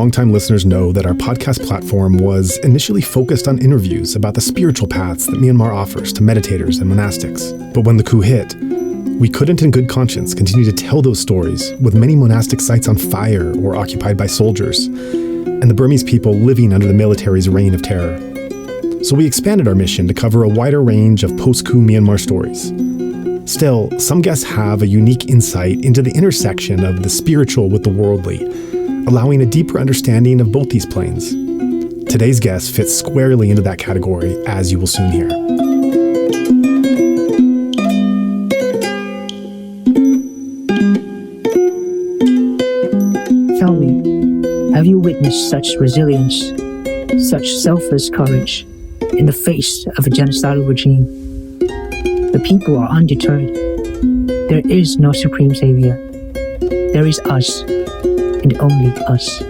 longtime listeners know that our podcast platform was initially focused on interviews about the spiritual paths that Myanmar offers to meditators and monastics. But when the coup hit, we couldn't in good conscience continue to tell those stories with many monastic sites on fire or occupied by soldiers, and the Burmese people living under the military's reign of terror. So we expanded our mission to cover a wider range of post-coup Myanmar stories. Still, some guests have a unique insight into the intersection of the spiritual with the worldly, allowing a deeper understanding of both these planes. Today's guest fits squarely into that category, as you will soon hear. Tell me, have you witnessed such resilience, such selfless courage in the face of a genocidal regime? The people are undeterred. There is no supreme savior. There is us, and only us.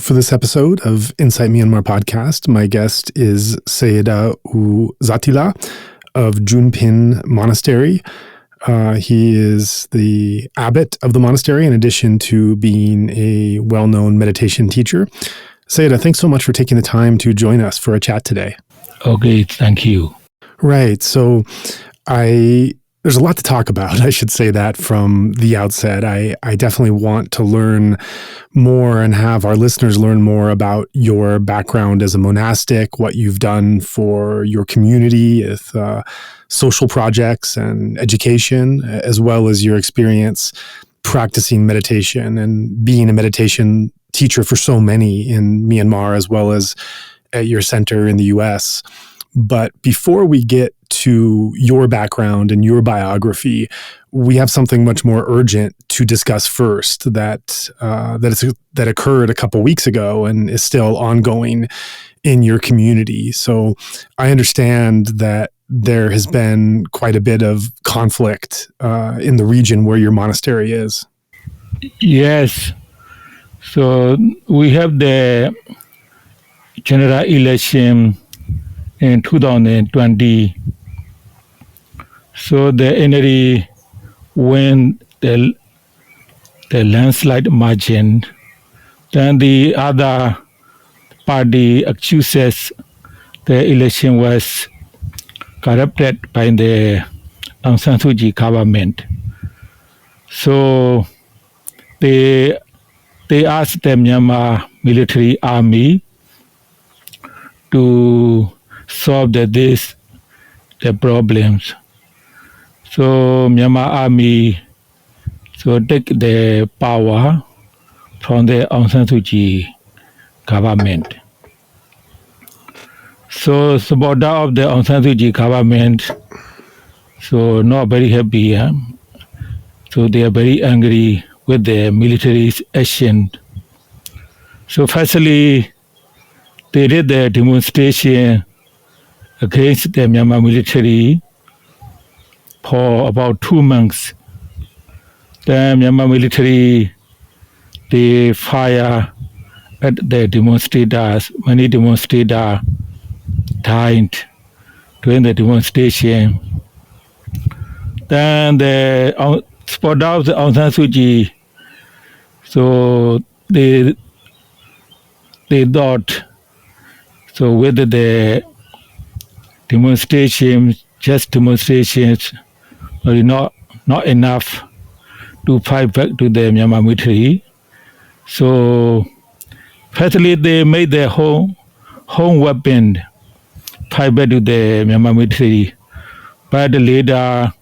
For this episode of Insight Myanmar podcast, my guest is Sayadaw U Jatila of Kyun Pin Monastery. He is the abbot of the monastery in addition to being a well-known meditation teacher. Sayadaw, thanks so much for taking the time to join us for a chat today. Okay, thank you. Right. So there's a lot to talk about. I should say that from the outset. I definitely want to learn more and have our listeners learn more about your background as a monastic, what you've done for your community with social projects and education, as well as your experience practicing meditation and being a meditation teacher for so many in Myanmar, as well as at your center in the US. But before we get to your background and your biography, we have something much more urgent to discuss first that occurred a couple weeks ago and is still ongoing in your community. So I understand that there has been quite a bit of conflict in the region where your monastery is. Yes. So we have the general election in 2020. So the NLD win the landslide margin. Then the other party accuses the election was corrupted by the Aung San Suu Kyi government. So they asked the Myanmar military army to solve the problems. So Myanmar army take the power from the Aung San Suu Kyi government. So supporter of the Aung San Suu Kyi government, so not very happy. So they are very angry with the military's action. So firstly, they did the demonstration against the Myanmar military for about 2 months. The Myanmar military, they fire at the demonstrators. Many demonstrators died during the demonstration. Then the supporters of the Aung San Suu Kyi, so they they thought, so whether the demonstrations, just demonstrations, were not enough to fight back to the Myanmar military. So firstly, they made their home weapon fight back to the Myanmar military. But later,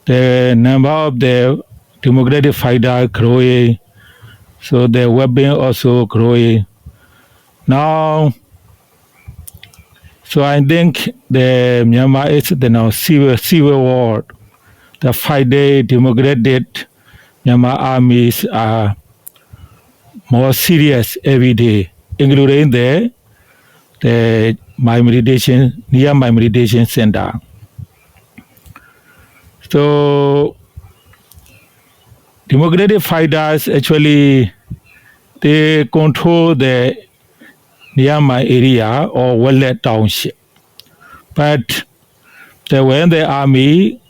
the number of the democratic fighters growing, so the weapon also growing. Now, so I think the Myanmar is the now civil war. The 5-day democratic Myanmar armies are more serious every day, including the my meditation near my meditation center. So democratic fighters actually they control the near my area or Wallet township, but when the army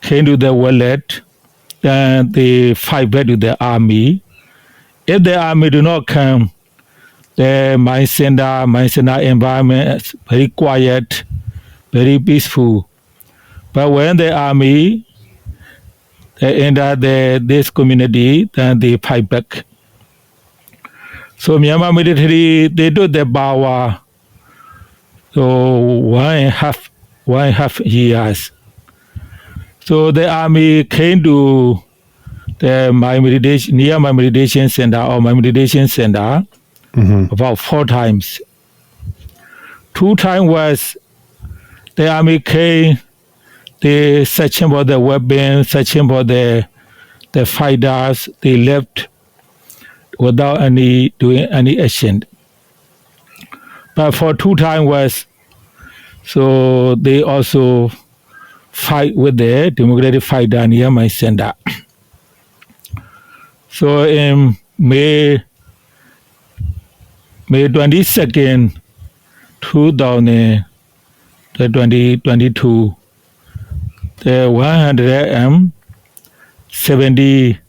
came to the Wallet, then they fight back to the army. If the army do not come, the my center environment is very quiet, very peaceful. But when the army they enter this community, then they fight back. So Myanmar military, they do the power, so 1.5 years. So the army came to near my meditation center about 4 times. 2 times was the army came, they searching for the weapons, searching for the fighters. They left without doing any action. But for 2 times was, so they also fight with the democratic fighter near my center. So in May 22nd, 2022, the 170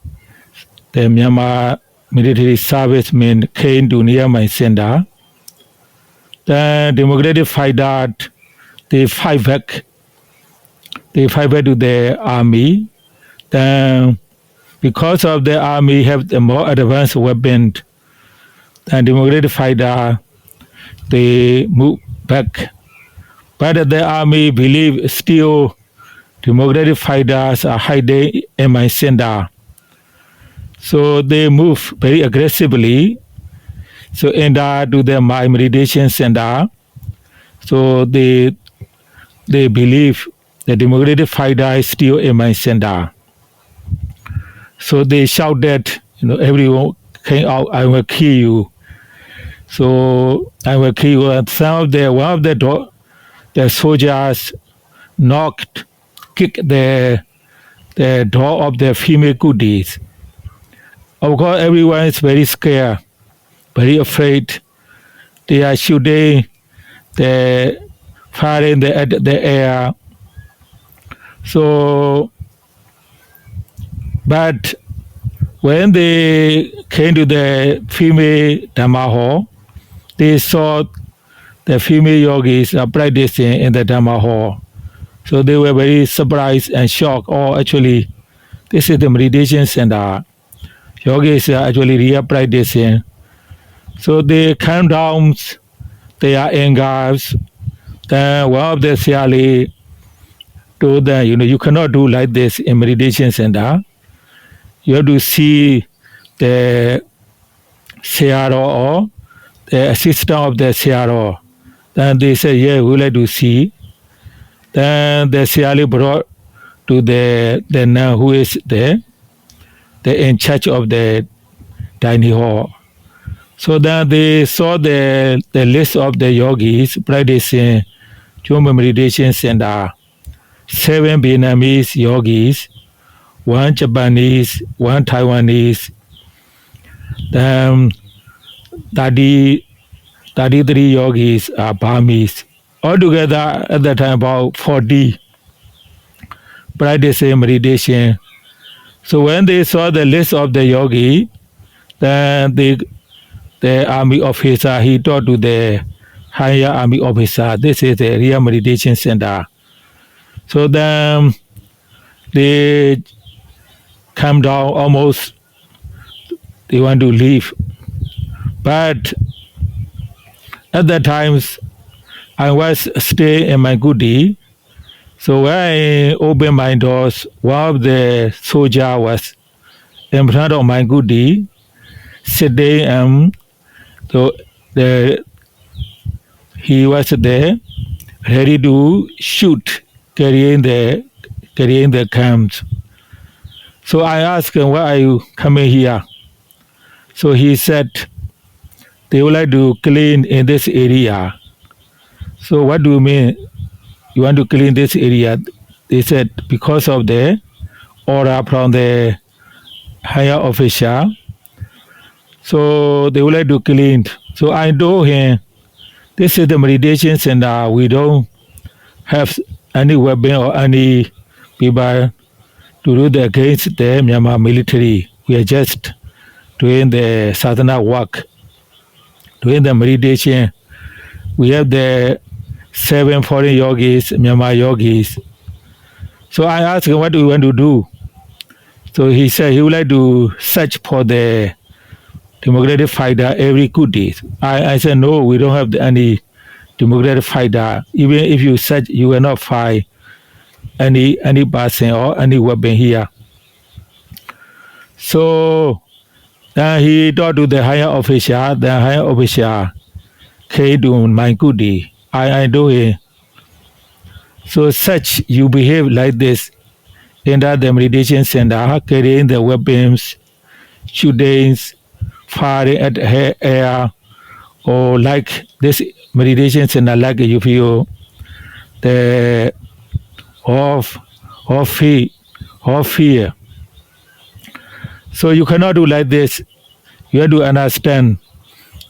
the Myanmar military servicemen came to near my center. The democratic fighters, they fight back to the army. Then because of the army have the more advanced weapon, and democratic fighter, they move back. But the army believe still democratic fighters are hiding in my center. So they move very aggressively. So enter to my meditation center. So they believe the democratic fighter is still in my center. So they shouted, everyone came out, I will kill you. So I will kill you. And one of the soldiers kicked the door of the female kūtis. Of course, everyone is very scared, very afraid. They are shooting, firing the air. So, but when they came to the female Dhamma Hall, they saw the female yogis are practicing in the Dhamma Hall. So they were very surprised and shocked. Oh, actually, this is the meditation center. Yogis are actually real practicing. So they calm down their angers. Then one of the Siali told them, you cannot do like this in meditation center. You have to see the Sayadaw or the assistant of the Sayadaw. Then they said, yeah, we would like to see. Then the Siali brought to the nun who is there, in charge of the dining hall. So then they saw the list of the yogis practicing Chomba meditation center. 7 Vietnamese yogis, 1 Japanese, 1 Taiwanese, then 33 yogis are Burmese. Altogether at that time about 40 practicing meditation. So when they saw the list of the yogi, then they the army officer, he taught to the higher army officer, this is the real meditation center. So then they come down almost, they want to leave. But at that times, I was staying in my kūtis. So when I opened my doors, one of the soldiers was in front of my kūtis, sitting, and so he was there, ready to shoot, carrying the guns. So I asked him, why are you coming here? So he said, they would like to clean in this area. So what do you mean? You want to clean this area? They said, because of the order from the higher official. So they would like to clean. So I told him, this is the meditation center. We don't have any weapon or any people to do the against the Myanmar military. We are just doing the sadhana work, doing the meditation. We have the 7 foreign yogis, Myanmar yogis. So I asked him, what do you want to do? So he said he would like to search for the democratic fighter every kūtis. I said, no, we don't have any democratic fighter. Even if you search, you will not find any person or any weapon here. So then he talked to the higher official. The higher official came to my kūtis. I told him, so such you behave like this in the meditation center, carrying the weapons, shootings, firing at air, or like this meditation center, like you feel the of fear. So you cannot do like this. You have to understand.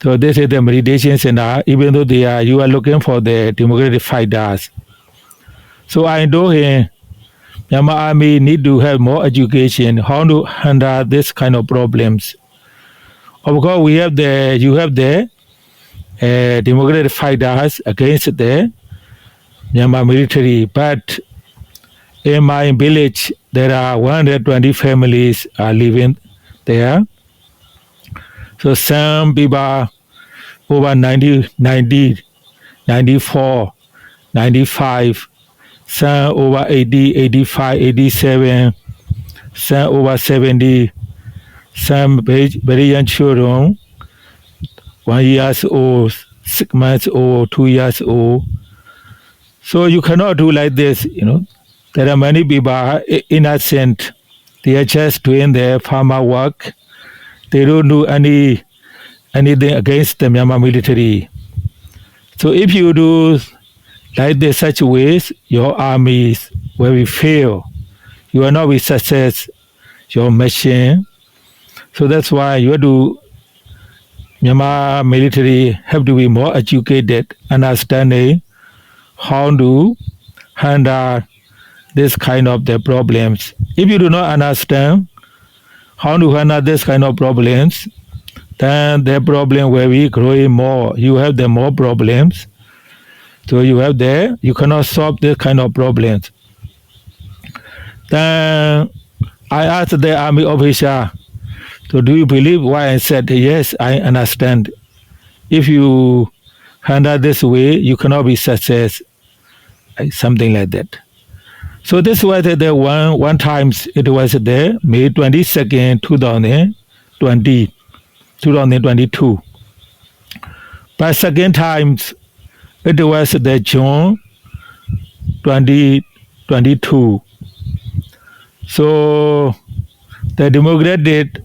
So this is the meditation center, even though you are looking for the democratic fighters. So I know him, Myanmar army need to have more education, how to handle this kind of problems. Of course, you have the democratic fighters against the Myanmar military, but in my village, there are 120 families are living there. So some people over 90, 94, 95, some over 80, 85, 87, some over 70, some very young children, 1 year old, 6 months old, 2 years old. So you cannot do like this, There are many people innocent. They are just doing their farmer work. They don't do anything against the Myanmar military. So if you do like this such ways, your armies will fail. You will not be success your mission. So that's why Myanmar military have to be more educated, understanding how to handle this kind of the problems. If you do not understand how to handle this kind of problems, then the problem will be growing more. You have the more problems. So you cannot solve this kind of problems. Then I asked the army officer, so do you believe why I said, yes, I understand. If you handle this way, you cannot be success. Something like that. So this was the one times it was there, May 22nd, 2022. But second times it was the June 2022. So the democratic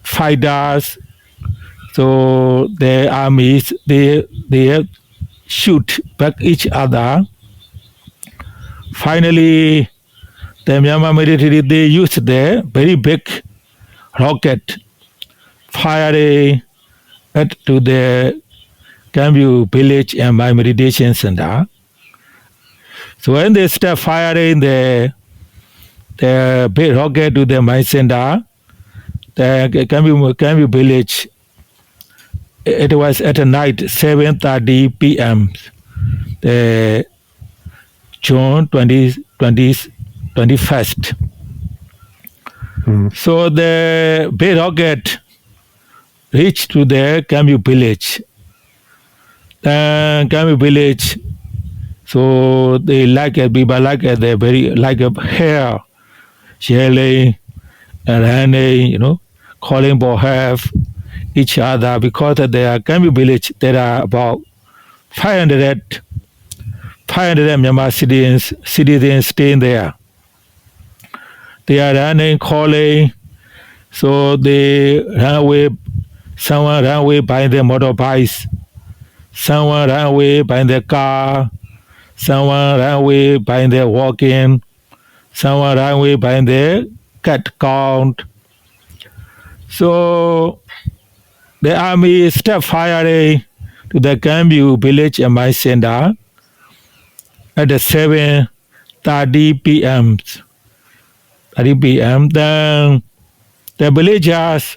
fighters, so the armies, they shoot back each other. Finally, the Myanmar military, they used the very big rocket firing to the Kyun Pin village and my meditation center. So when they start firing the big rocket to the my center, the Kyun village it was at night 7:30 p.m. June 21st. So the big rocket reached to the Kamyu village. Kamyu village, so they like it, people like it, they very like a hair, yelling, running, calling for help each other, because at the Kamyu village there are about 500 Myanmar citizens staying there. They are running, calling, so they run away. Someone ran away by the motorbikes. Someone ran away by the car. Someone ran away by the walking. Someone ran away by the cat count. So the army stopped firing to the Kamyu village and my center at 7:30 p.m. Then the villagers,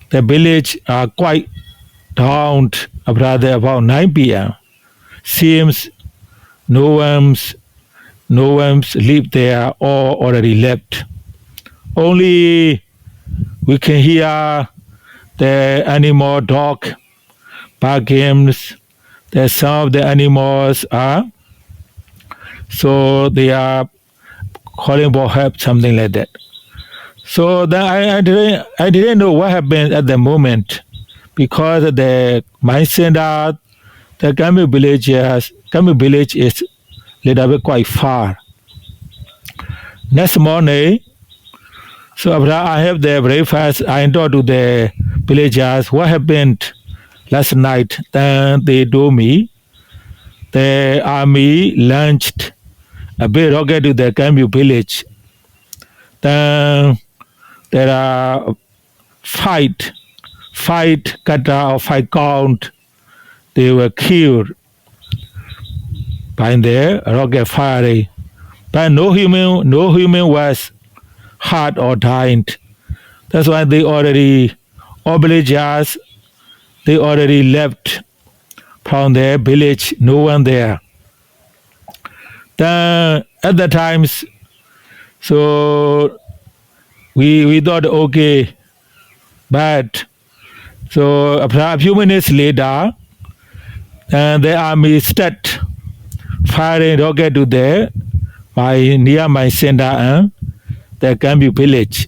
the village are quite down about 9 p.m. Seems no one's lived there or already left. Only we can hear the animal dog barking. The some of the animals are, so they are calling for help, something like that. So then I didn't know what happened at the moment, because the mine center, the Kamyu village is a little bit quite far. Next morning, so after I have the breakfast, I talk to the villagers what happened last night. Then they told me the army launched a big rocket to the Kamyu village. Then there are five kata or 5 count. They were killed by the rocket firing, but no human was hurt or died. That's why all villagers, they already left from their village. No one there. Then at the times, so we thought okay, but so a few minutes later, the army started firing rocket to near my center and the Kamyu village.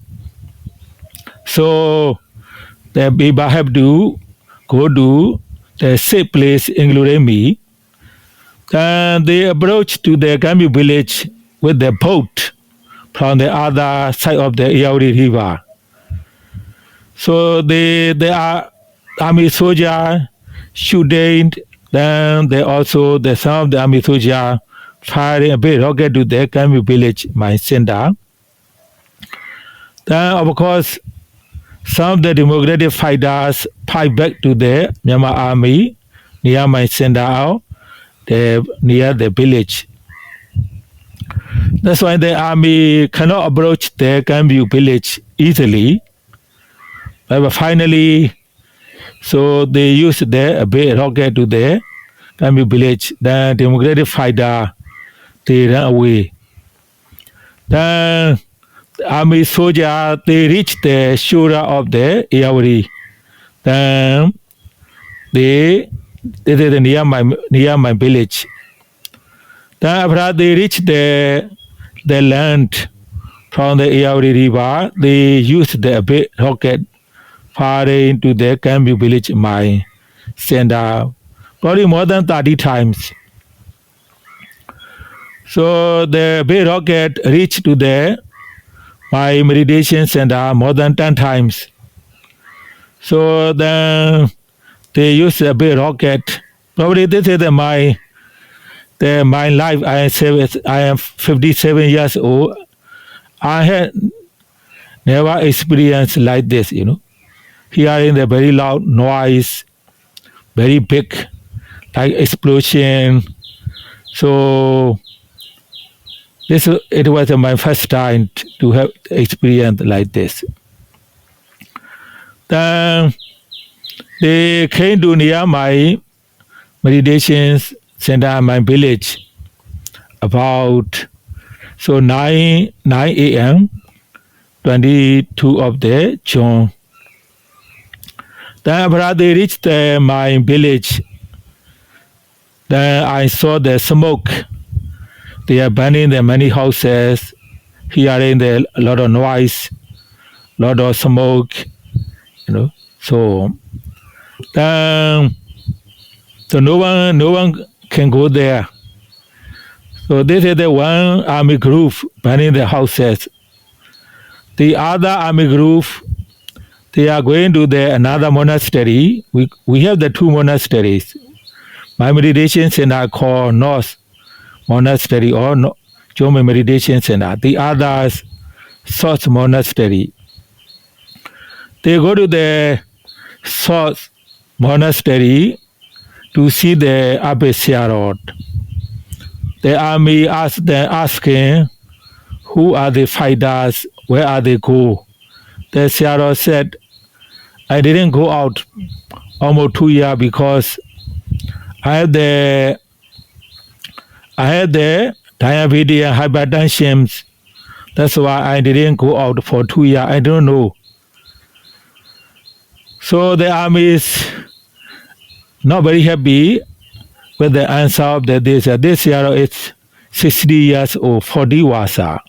So the people have to go to the safe place, including me. And they approached to the Kamyu village with the boat from the other side of the Yauri River. So they are army soldier shooting. Then some of the army soldier firing a big rocket to the Kamyu village, my center. Then of course, some of the democratic fighters fight back to the Myanmar army near my center, near the village. That's why the army cannot approach the Kamyu village easily. But finally, so they used a big rocket to the Kamyu village. The democratic fighter, they ran away. Then the army soldier, they reached the shore of the Yauri. Then they did near my village. Then after they reached the land from the Yauri River, they used the big rocket firing to the Kamyu village, my center, probably more than 30 times. So the big rocket reached to my meditation center more than 10 times. So then they used a big rocket. Probably this is my life. I am 57 years old. I had never experienced like this, Hearing the very loud noise, very big, like explosion. So it was my first time to have experience like this. Then They came to near my meditation center, my village, about 9 a.m. 22 of the June. Then after they reached my village, then I saw the smoke. They are burning the many houses, hearing a lot of noise, lot of smoke, So no one can go there. So this is the one army group burning the houses. The other army group, they are going to another monastery. We have the two monasteries. My meditation center called North Monastery or Jome Meditation Center. The others, South Monastery. They go to the South Monastery to see the Abbot Sayadaw. The army asking, who are the fighters? Where are they go? The Sayadaw said, I didn't go out almost 2 years because I had the diabetes and hypertension. That's why I didn't go out for 2 years. I don't know. So the army is not very happy with the answer of this. This year is 60 years old, 40 wasa.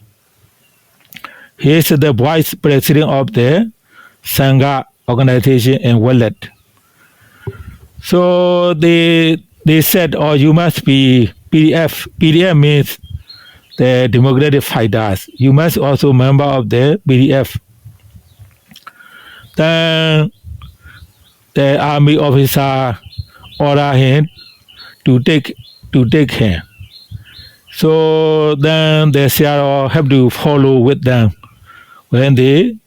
He is the vice president of the Sangha organization in Wallet. So they said, you must be PDF. PDF means the democratic fighters. You must also member of the PDF. Then the army officer ordered him to take him. So then the Sayadaw have to follow with them when they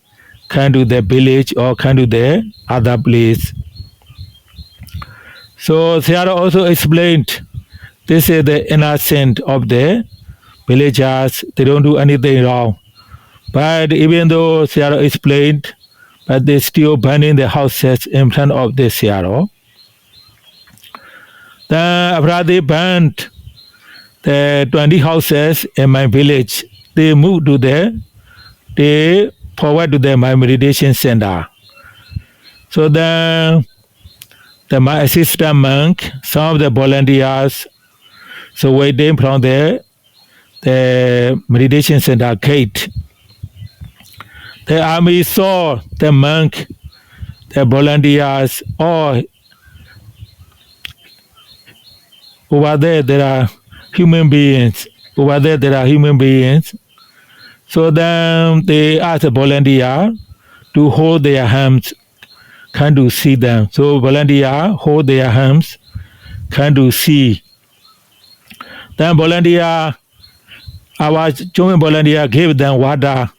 come to the village or come to the other place. So Sayadaw also explained, this is the innocent of the villagers. They don't do anything wrong. But even though Sayadaw explained, but they still burning the houses in front of the Sayadaw. Then after they burned the 20 houses in my village, they moved to they forward to my meditation center. So then my assistant monk, some of the volunteers, so waiting from the meditation center gate. The army saw the monk, the volunteers, all over there are human beings. Over there are human beings. So then they asked the volunteer to hold their hands, can to see them. So volunteer hold their hands, can to see. Then volunteer, our joint volunteer gave them water.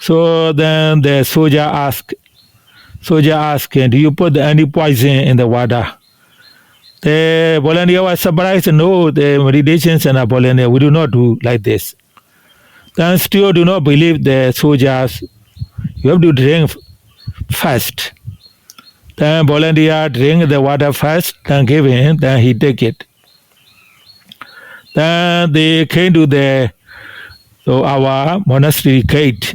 So then the soldier asked, do you put any poison in the water? The volunteer was surprised, no, the meditation center volunteer, we do not do like this. Then still do not believe the soldiers, you have to drink first. Then volunteer drink the water first, then give him, then he take it. Then they came to our monastery gate.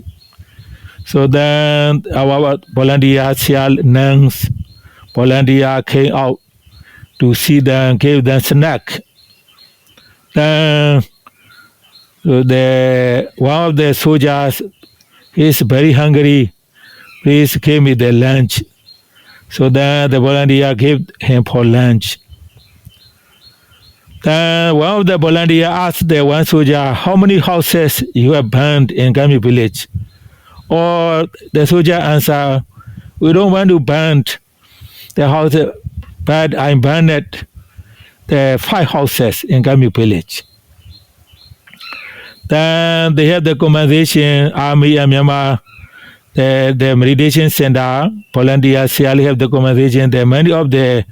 So then our volunteers, nuns, volunteer came out to see them, gave them snack. Then one of the soldiers is very hungry. Please give me the lunch. So then the volunteer gave him for lunch. Then one of the volunteers asked the one soldier, how many houses you have burned in Gami village? Or the soldier answered, we don't want to burn the house, but I burned the 5 houses in Gami village. Then they had the conversation, Army and Myanmar, the meditation center, volunteers have the conversation. The many of the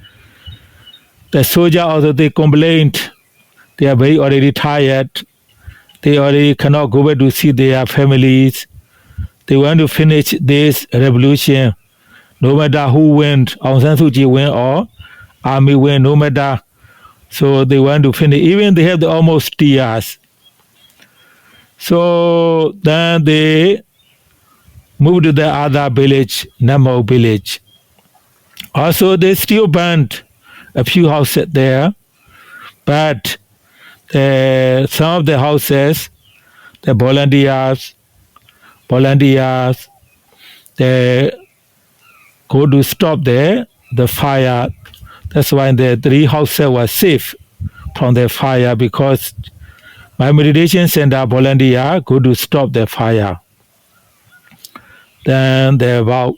soldiers also, they complained, they are very already tired. They already cannot go back to see their families. They want to finish this revolution. no matter who wins, Aung San Suu Kyi win or army win, no matter. So they want to finish. Even they have the almost 3 years. So then they moved to the other village, Namo village. Also, they still burned a few houses there, but some of the houses, the volunteers, they go to stop the fire. That's why the 3 houses were safe from the fire, because my meditation center volunteer go to stop the fire. Then there about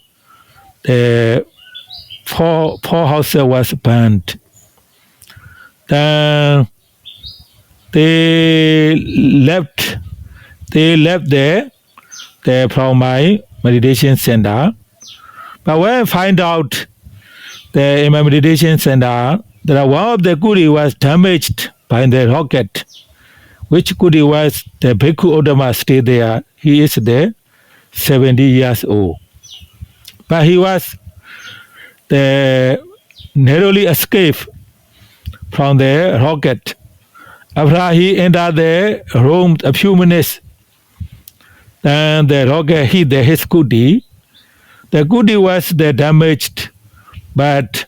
4 houses was burned. Then they left there from my meditation center. But when I find out that in my meditation center, that one of the kūtis was damaged by the rocket, which kūtis was the Bhikkhu Ottama stay there. He is there, 70 years old. But he was narrowly escaped from the rocket. After he entered the room a few minutes, then the rocket hit his kūtis. The kūtis was damaged, but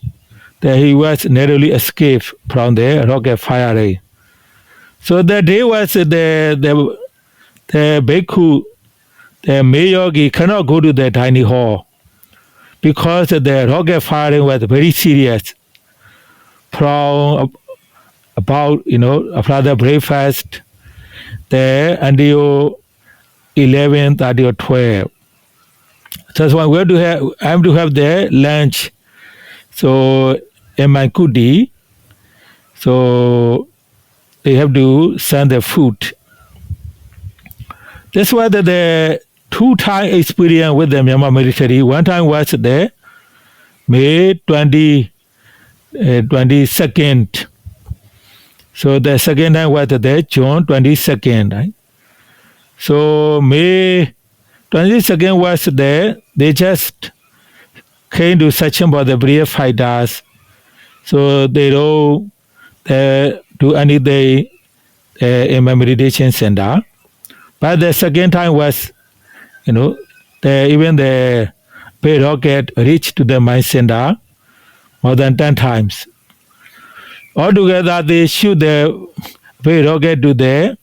he was narrowly escaped from the rocket firing. So that day was the bhikkhu, the yogi cannot go to the tiny hall because the rocket firing was very serious. From about, after the breakfast, until 11, until 12. So that's why I have to have the lunch. So in my kūtis, so they have to send the food. That's why the 2-time experience with the Myanmar military. One time was the May 22nd. So the second time was the June 22nd. Right? So May 22nd was they just came to searching for the brave fighters. So they don't do anything in my meditation center. But the second time was, even the pay rocket reached to the mine center more than 10 times. Altogether, they shoot the pay rocket to the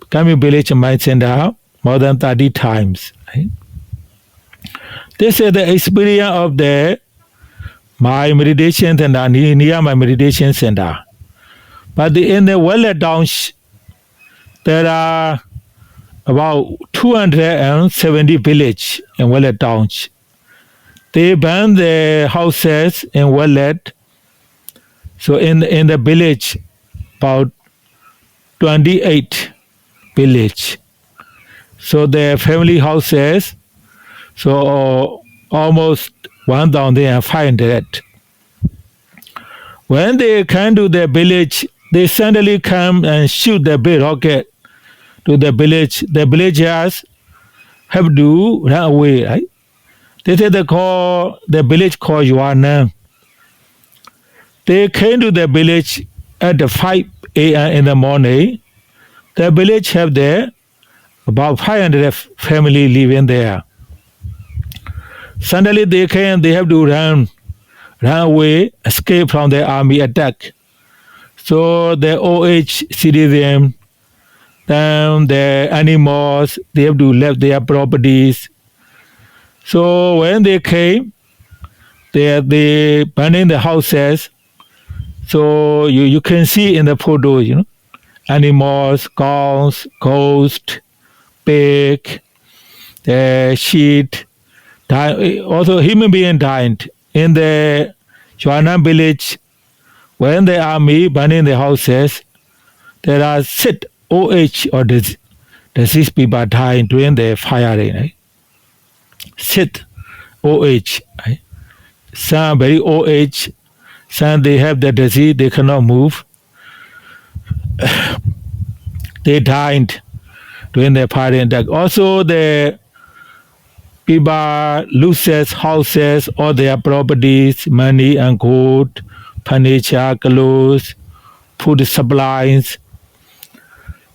coming village mine center more than 30 times. Right? This is the experience of my meditation center, near my meditation center. But in the Wallet Towns, there are about 270 villages in Wallet Towns. They burn the houses in Wallet. So in the village, about 28 village. So the family houses, so almost 1,500. When they come to the village, they suddenly come and shoot the big rocket to the village. The villagers have to run away, right? They say the village called Yuana. They came to the village at 5 a.m. in the morning. The village have there about 500 family living there. Suddenly they came, they have to run away, escape from the army attack. So the OH citizen, then the animals, they have to leave their properties. So when they came, they burning the houses. So you can see in the photo, animals, cows, ghosts, pig, sheep, also human being died. In the Chuana village, when the army burning the houses, there are 6 OH or disease people dying during the firing. Right? 6 OH. Right? Some very OH, some they have the disease, they cannot move. They died during the firing attack. Also the People loses houses, all their properties, money and gold, furniture, clothes, food supplies.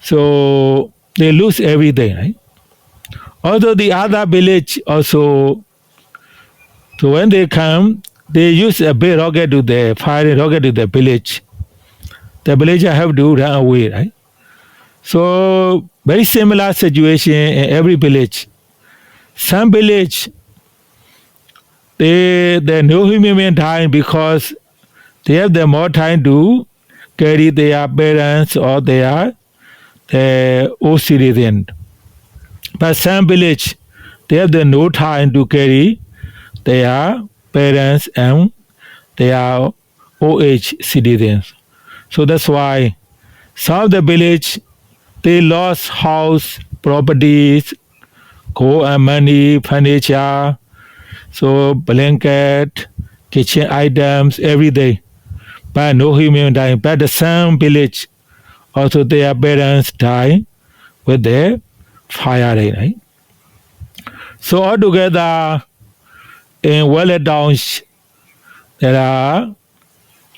So they lose everything, right? Although the other village also, so when they come, they use a big rocket to the fire rocket to the village. The villager have to run away, right? So very similar situation in every village. Some village, they no human time because they have the more time to carry their parents or their old citizen. But some village, they have the no time to carry their parents and their old age citizens. So that's why some of the village, they lost house, properties, gold and money, furniture, so blanket, kitchen items, every day. But no human dying. But the same village, also their parents die with the fire, right? So altogether, in Wallet Downs, there are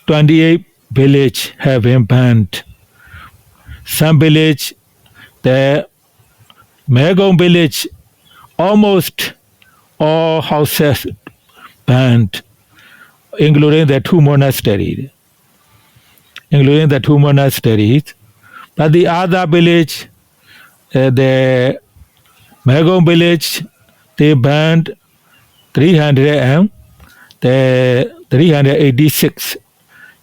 28 villages have been burned. Some village, the Megong village, almost all houses burned, including the two monasteries. But the other village, the Megong village, they burned 386.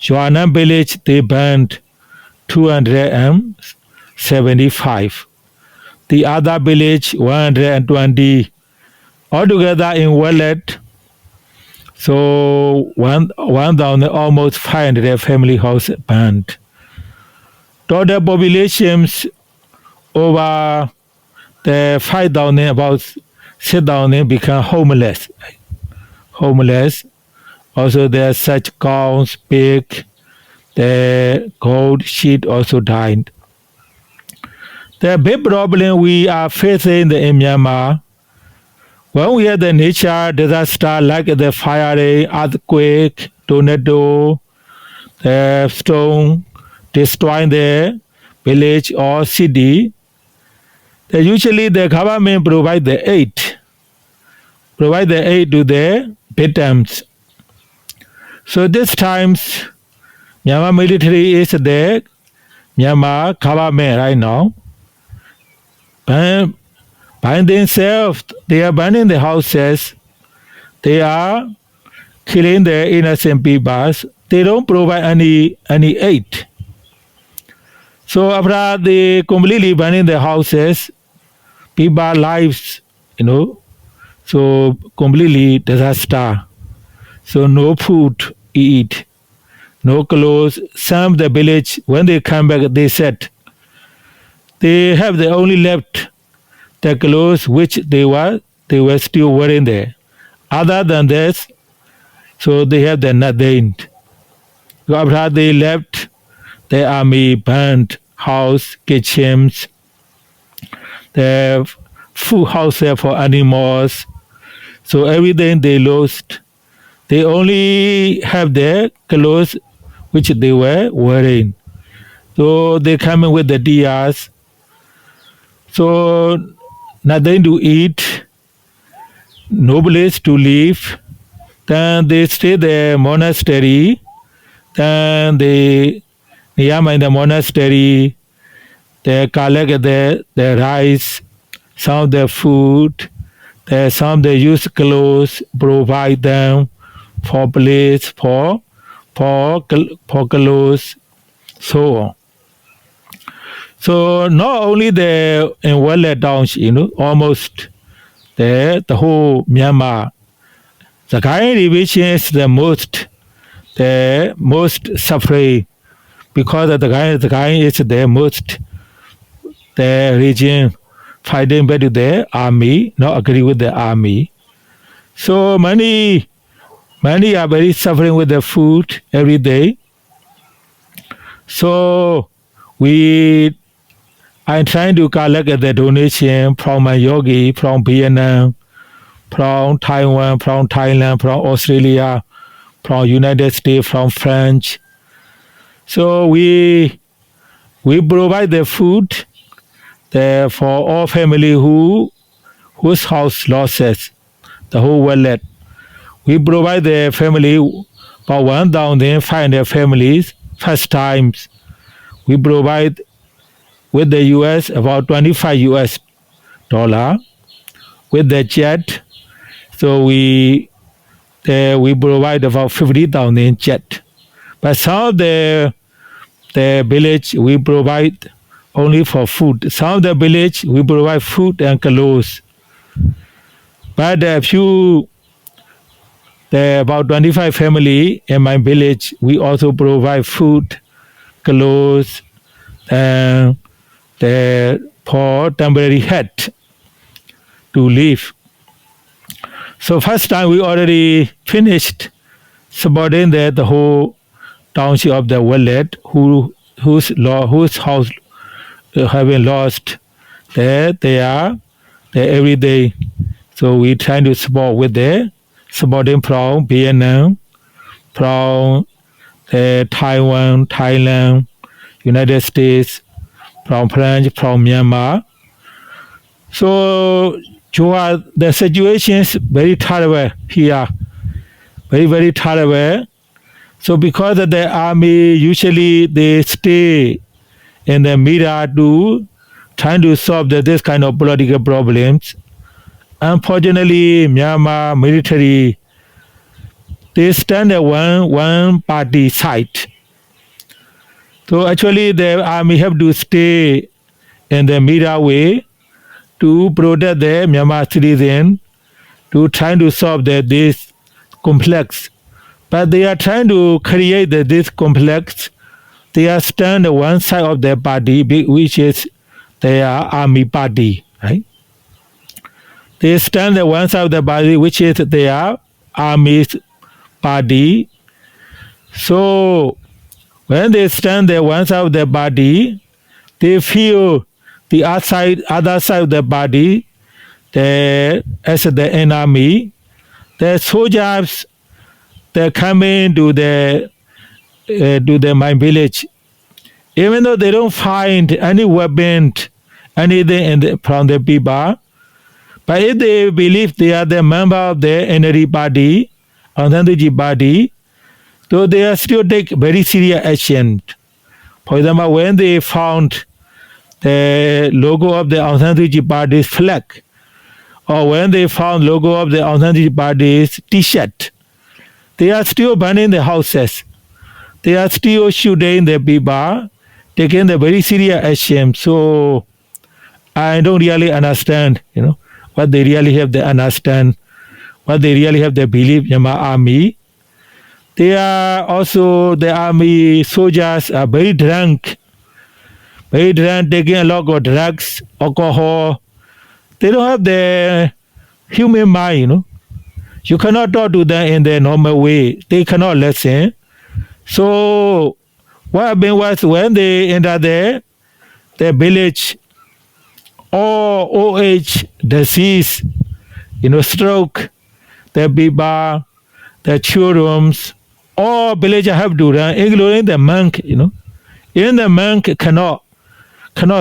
Joanam village, they burned 275. The other village, 120. Altogether in Wallet, so 1,000, almost 500 family houses burned. Total populations over the 5,000, about 6,000 become homeless. Also there's such cows, pig, the goat, sheep also died. The big problem we are facing in Myanmar, when we have the nature disaster like the fire, earthquake, tornado, the storm destroying the village or city, usually the government provide the aid to the victims. So this times, Myanmar military is the Myanmar government right now. By themselves, they are burning the houses. They are killing the innocent people. They don't provide any aid. So after they completely burning the houses, people's lives, so completely disaster. So no food to eat, no clothes. Some of the village, when they come back, they said they have the only left the clothes which they were still wearing there. Other than this, so they have the nothing. So after they left, the army burned house, kitchens, the food house for animals. So everything they lost. They only have their clothes which they were wearing. So they come in with the diyas. So nothing to eat, no place to live. Then they stay the monastery. Then they niyama in the monastery. They collect the rice, some of the food, some they use clothes, provide them for place, for clothes, so on. So not only in Wallet Downs, almost the whole Myanmar, the Karen region is the most suffering because the Karen is the most the region fighting back to the army, not agree with the army. So many are very suffering with the food every day. So I'm trying to collect the donation from a yogi from Vietnam, from Taiwan, from Thailand, from Australia, from United States, from France. So we provide the food for all family whose house losses the whole wallet. We provide the family about 1,500 families first times. We provide with the US about $25 with the jet. So we provide about 50,000 jet. But some of the village we provide only for food. Some of the village we provide food and clothes. But about 25 family in my village, we also provide food, clothes, and for temporary hut to live. So first time we already finished supporting the whole township of the wallet whose house having lost they are every day. So we try to support with the supporting from Vietnam, from Taiwan, Thailand, United States, from France, from Myanmar. So the situation is very terrible here, very, very terrible. So because of the army, usually they stay in the media to trying to solve this kind of political problems. Unfortunately, Myanmar military, they stand at one party side. So actually the army have to stay in the media way to protect the Myanmar citizen, to try to solve this complex. But they are trying to create this complex. They are stand on one side of their party, which is their army party, right? They stand on one side of the party, which is their army party. So when they stand on one side of the party, they feel the other side of the body as the enemy. The soldiers, they come into my village. Even though they don't find any weapon, anything from the people, but if they believe they are the member of the NLD party, Aung San Suu Kyi party, so they are still take very serious action. For example, when they found the logo of the Aung San Suu Kyi party's flag, or when they found logo of the Aung San Suu Kyi party's T-shirt, they are still burning the houses. They are still shooting the people, taking the very serious action. So I don't really understand, what they really have to understand, what they really have to believe in my army. They are also, the army soldiers are very drunk, taking a lot of drugs, alcohol. They don't have the human mind, You cannot talk to them in the normal way. They cannot listen. So what happened was when they enter the village, all old age, disease, stroke, the people, the children, all villagers have to run, including the monk, Even the monk cannot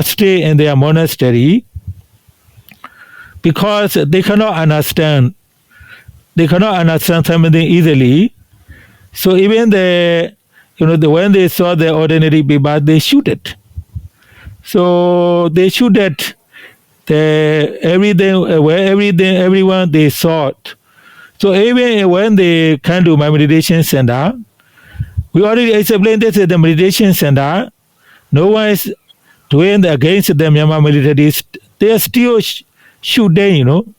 stay in their monastery because they cannot understand. They cannot understand something easily. So even when they saw the ordinary people, they shoot it. So they shoot at everyone they saw it. So even when they come to my meditation center, we already explained this at the meditation center. No one is doing against the Myanmar militaries. They are still shooting, with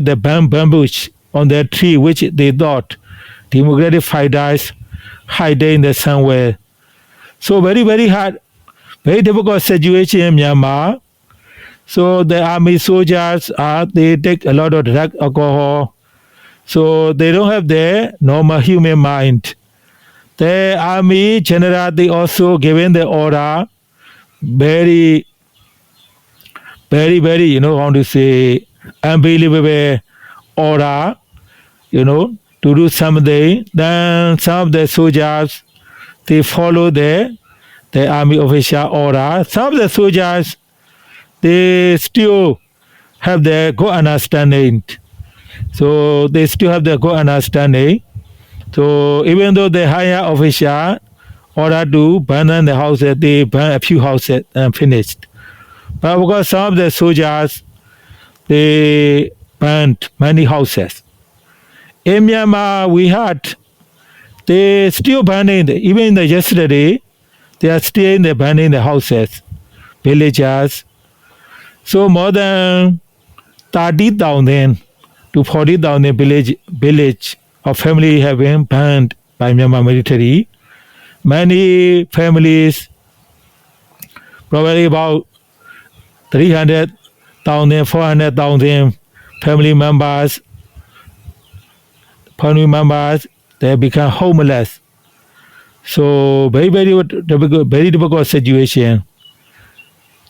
the bamboo on the tree, which they thought democratic fighters hiding somewhere. So very, very hard, very difficult situation in Myanmar. So the army soldiers they take a lot of drug, alcohol. So they don't have the normal human mind. The army general, they also given the order very, very, very, how to say, unbelievable order, to do something. Then some of the soldiers, they follow the army official order. Some of the soldiers, they still have their good understanding. So they still have their good understanding. So even though the higher official order to burn the houses, they burn a few houses and finished. But because some of the soldiers, they burned many houses. In Myanmar, we had, they still burning, even yesterday, they are still burning the houses, villages. So more than 30,000 to 40,000 village or family have been burned by Myanmar military. Many families, probably about 300,000, 400,000 family members, they become homeless. So very difficult situation.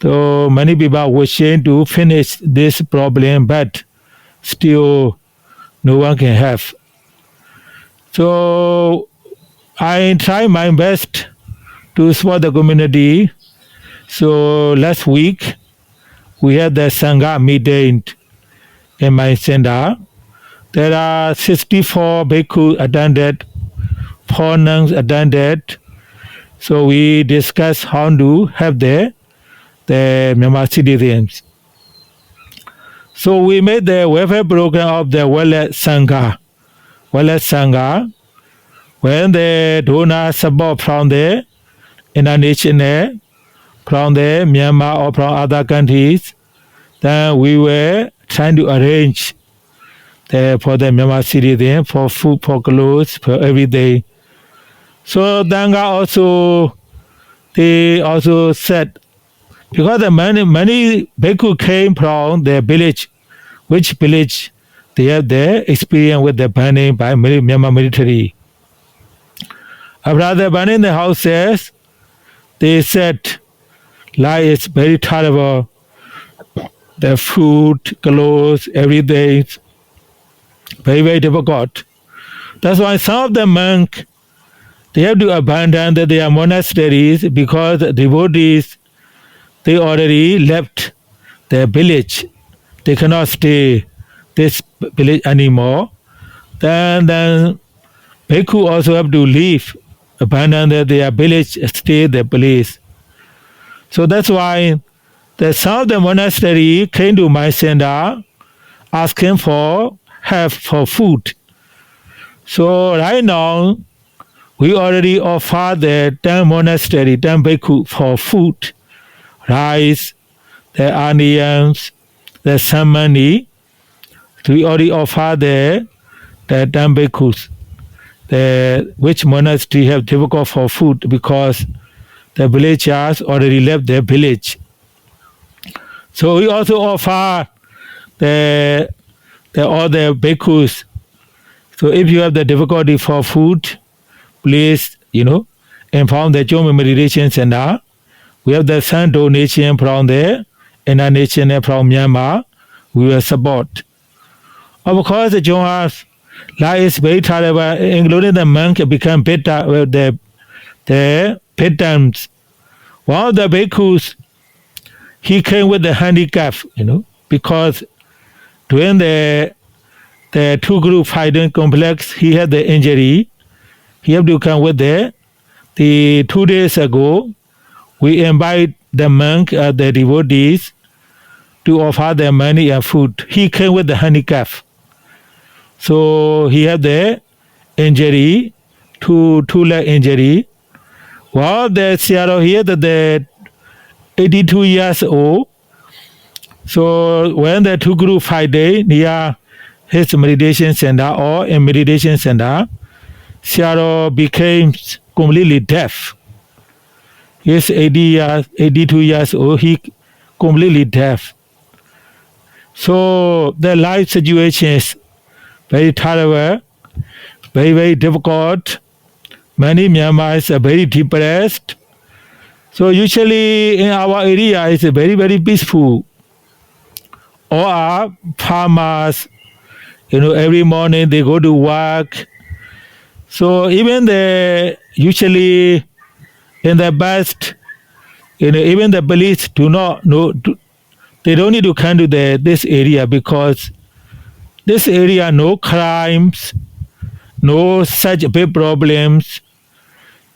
So many people are wishing to finish this problem, but still no one can help. So I try my best to support the community. So last week we had the Sangha meeting in my center. There are 64 bhikkhus attended, 4 nuns attended. So we discussed how to help the Myanmar citizens. So we made the welfare program of the Wellness Sangha. When the donor support from the international, from the Myanmar or from other countries, then we were trying to arrange for the Myanmar citizen, for food, for clothes, for everything. So Danga also, they also said, because the many bhikkhu came from their village, which village they have their experience with the burning by Myanmar military. After the burning the houses, they said, life is very terrible. The food, clothes, everything, very difficult. That's why some of the monks, they have to abandon their monasteries because devotees, they already left their village. They cannot stay this village anymore. Then bhikkhu also have to leave, abandon their village, stay their place. So that's why some of the monastery came to my center asking for help for food. So right now, we already offer the 10 monastery, 10 bhikkhu for food, rice, the onions, the some money. So we already offer the 10 bhikkhus, which monastery have difficult for food because the villagers already left their village. So we also offer all the bhikkhus. So if you have the difficulty for food, please, inform the Chome Meditation Center. We have the some donation from the international from Myanmar. We will support. Of course, the Chome life is very terrible, including the monk become bitter with the victims. One of the bhikkhus, he came with the handicap, because during the two group fighting complex, he had the injury. He had to come with the 2 days ago. We invite the monk, the devotees, to offer them money and food. He came with the handicap. So he had the injury, two leg injury. Well, the Sayadaw here, the 82 years old. So when the two group fight day near his meditation center or in meditation center, Sayadaw became completely deaf. He's 82 years old, he completely deaf. So the life situation is very terrible, very difficult. Many Myanmars are very depressed. So usually in our area it's very peaceful. All are farmers, Every morning they go to work. So even usually in the best, even the police do not know. They don't need to come to this area because this area no crimes, no such big problems.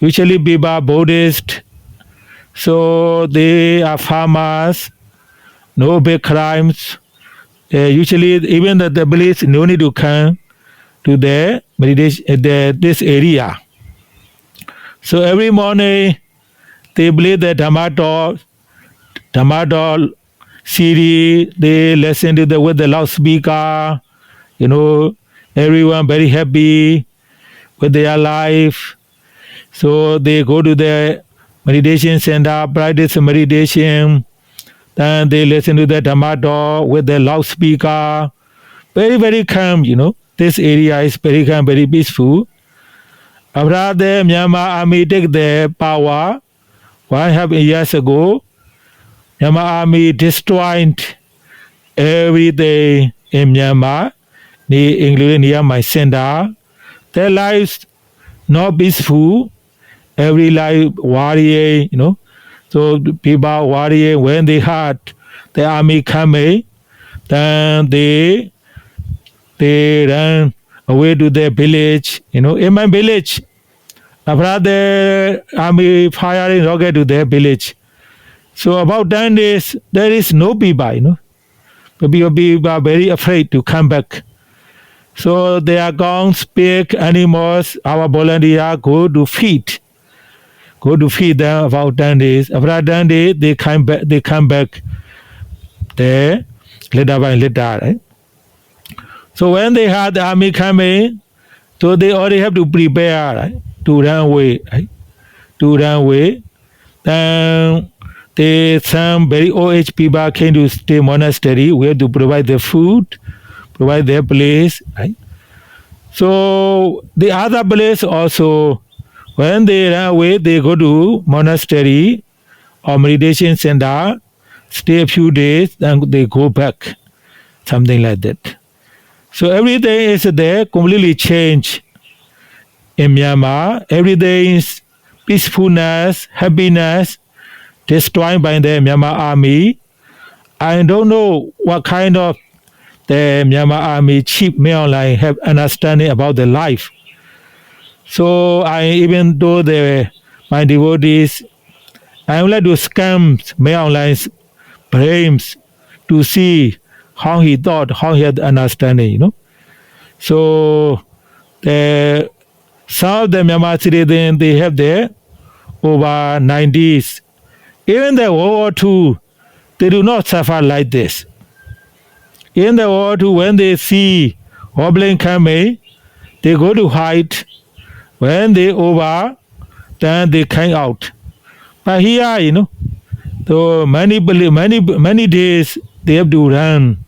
Usually people are Buddhist, so they are farmers, no big crimes. Usually even the police no need to come to the meditation, this area. So every morning they believe the Dhamma Hall CD, they listen to with the loudspeaker, everyone very happy with their life. So they go to the meditation center, practice meditation, then they listen to the Dhamma Hall with the loudspeaker. Very, very calm, This area is very calm, very peaceful. After the Myanmar army take the power, 1.5 years ago, Myanmar army destroyed everything in Myanmar, including near my center. Their lives not peaceful. Every life worrying, So people worrying when they heard the army coming, then they ran away to their village. In my village, after the army firing rocket to their village. So about 10 days, there is no people, People are very afraid to come back. So they are gone, pick animals, our volunteer go to feed them about 10 days. After 10 days, they come back there, little by little. Right? So when they had the army coming, so they already have to prepare, right? To run away. Right? To run away. Then some very old age people came to stay monastery. We have to provide their food, provide their place. Right? So the other place also, when they run away, they go to monastery or meditation center, stay a few days, then they go back, something like that. So everything is there, completely changed in Myanmar. Everything is peacefulness, happiness, destroyed by the Myanmar army. I don't know what kind of the Myanmar army chief Myanmar have understanding about the life. So I even told my devotees, I would like to scan Myanmar's brains to see how he thought, how he had understanding, So some of the Myanmar citizens, they have their over 90s. Even the World War II, they do not suffer like this. In the World War II, when they see wobbling coming, they go to hide. When they over, then they came out. But here, so many days they have to run.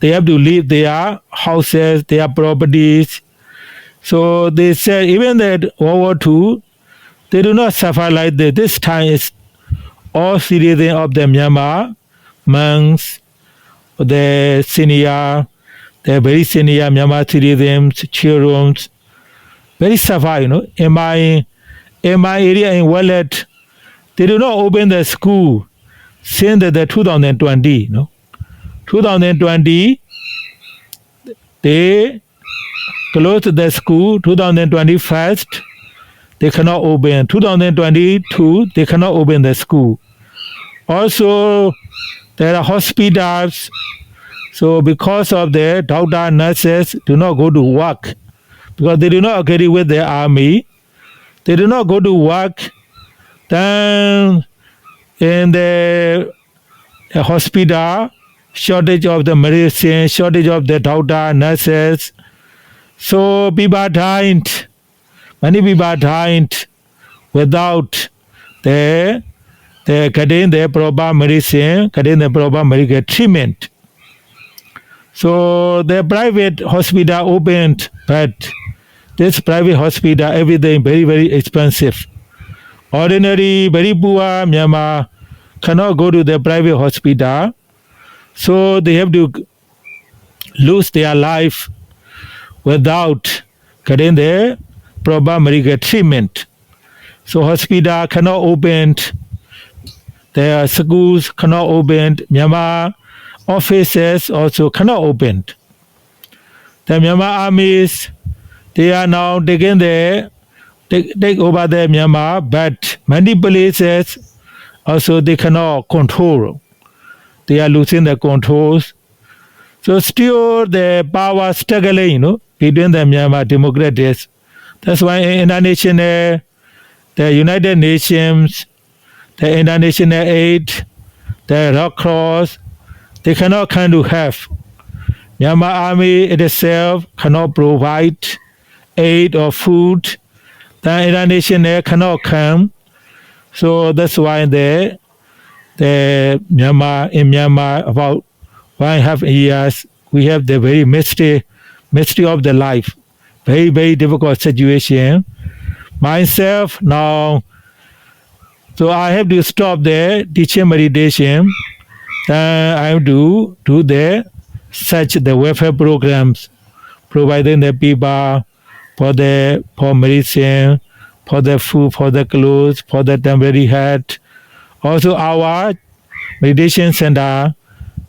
They have to leave their houses, their properties. So they said even that World War II, they do not suffer like this. This time is all citizens of the Myanmar, monks, the very senior Myanmar citizens, children, very suffer, In my area in Wallet, they do not open the school since the 2020, 2020, they closed the school. 2021, they cannot open. 2022, they cannot open the school. Also, there are hospitals. So because of the doctor, nurses do not go to work because they do not agree with the army. They do not go to work. Then in the hospital, shortage of the medicine, shortage of the doctor, nurses. So people died. Many people died without the getting the proper medicine, getting the proper medical treatment. So the private hospital opened, but this private hospital, everything very, very expensive. Ordinary, very poor Myanmar cannot go to the private hospital. So they have to lose their life without getting the proper medical treatment. So hospital cannot open, their schools cannot open, Myanmar offices also cannot open. The Myanmar armies, they are now taking take over the Myanmar, but many places also they cannot control. They are losing the controls. So still the power struggling, between the Myanmar democrats. That's why international, the United Nations, the international aid, the Red Cross, they cannot come to help. Myanmar army itself cannot provide aid or food. The international cannot come. So that's why the Myanmar about 1.5 years, we have the very mystery of the life. Very, very difficult situation. Myself now, so I have to stop the teaching meditation. I have to do the welfare programs, providing the people for medicine, for the food, for the clothes, for the temporary hut. Also our meditation center,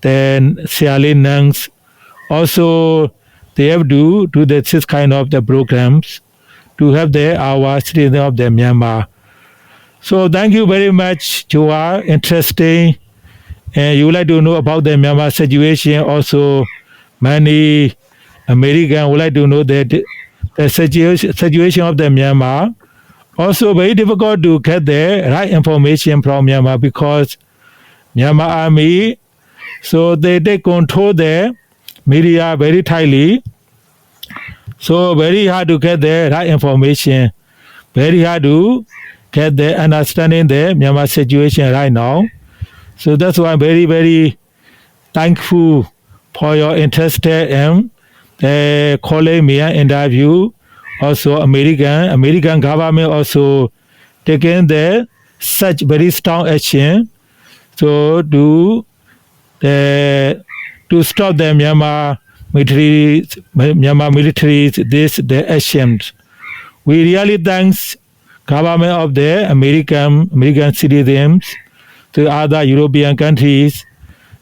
then Sialin nuns, also they have to do this kind of the programs to have our citizen of the Myanmar. So thank you very much. You are interesting, and you would like to know about the Myanmar situation. Also, many Americans would like to know that the situation of the Myanmar. Also, very difficult to get the right information from Myanmar because Myanmar army, so they control the media very tightly. So very hard to get the right information. Very hard to get the understanding the Myanmar situation right now. So that's why I'm very, very thankful for your interest in calling me an interview. Also American government also taking such very strong action to stop the Myanmar militaries the actions. We really thanks government of the American citizens to other European countries.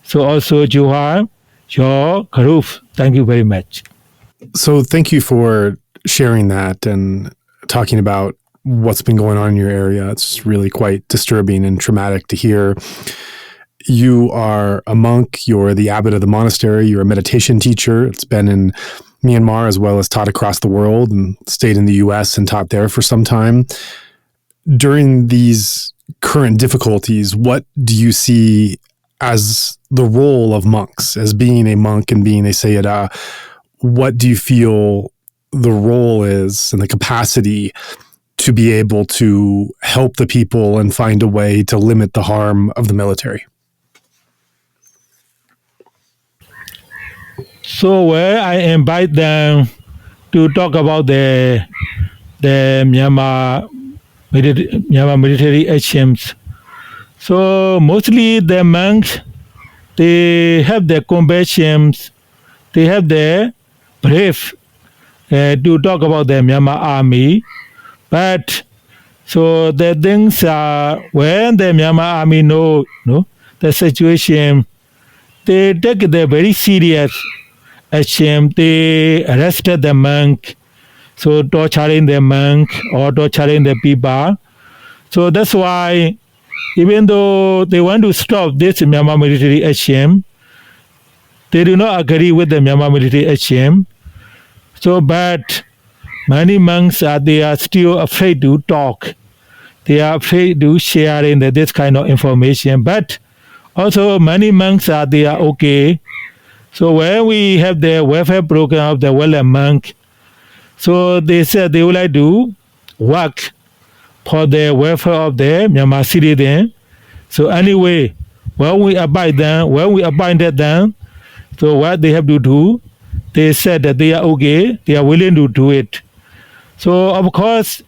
So also Johar, your group. Thank you very much. So thank you for sharing that and talking about what's been going on in your area. It's really quite disturbing and traumatic to hear. You are a monk, you're the abbot of the monastery, you're a meditation teacher. It's been in Myanmar as well as taught across the world and stayed in the US and taught there for some time. During these current difficulties, what do you see as the role of monks, as being a monk and being a Sayadaw? What do you feel the role is and the capacity to be able to help the people and find a way to limit the harm of the military? So where I invite them to talk about the Myanmar military actions. So mostly the monks, they have the compassion, they have the brave to talk about the Myanmar army. But so the things are when the Myanmar army know the situation, they take the very serious action. They arrested the monk, so torturing the monk or torturing the people. So that's why even though they want to stop this Myanmar military action, they do not agree with the Myanmar military action. So but many monks they are still afraid to talk. They are afraid to share in this kind of information. But also many monks they are okay. So when we have the welfare program of the well monk, so they said they would like to work for the welfare of the Myanmar citizen. So anyway, when we appointed them, so what they have to do, they said that they are okay, they are willing to do it. So of course,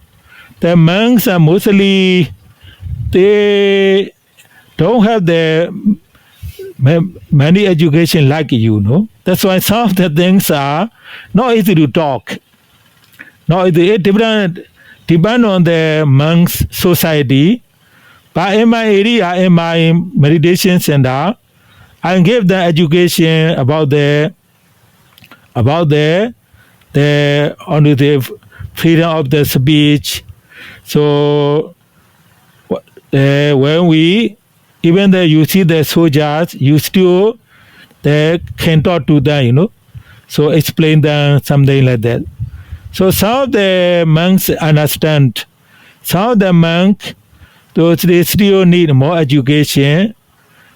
the monks are mostly, they don't have the many education like you, no? That's why some of the things are not easy to talk. Not easy. It depend on the monks' society. But in my area, in my meditation center, I give the education about the on the freedom of the speech. So when we even though you see the soldiers, you still they can talk to them, you know. So explain them something like that. So some of the monks understand. Some of the monks, they still need more education.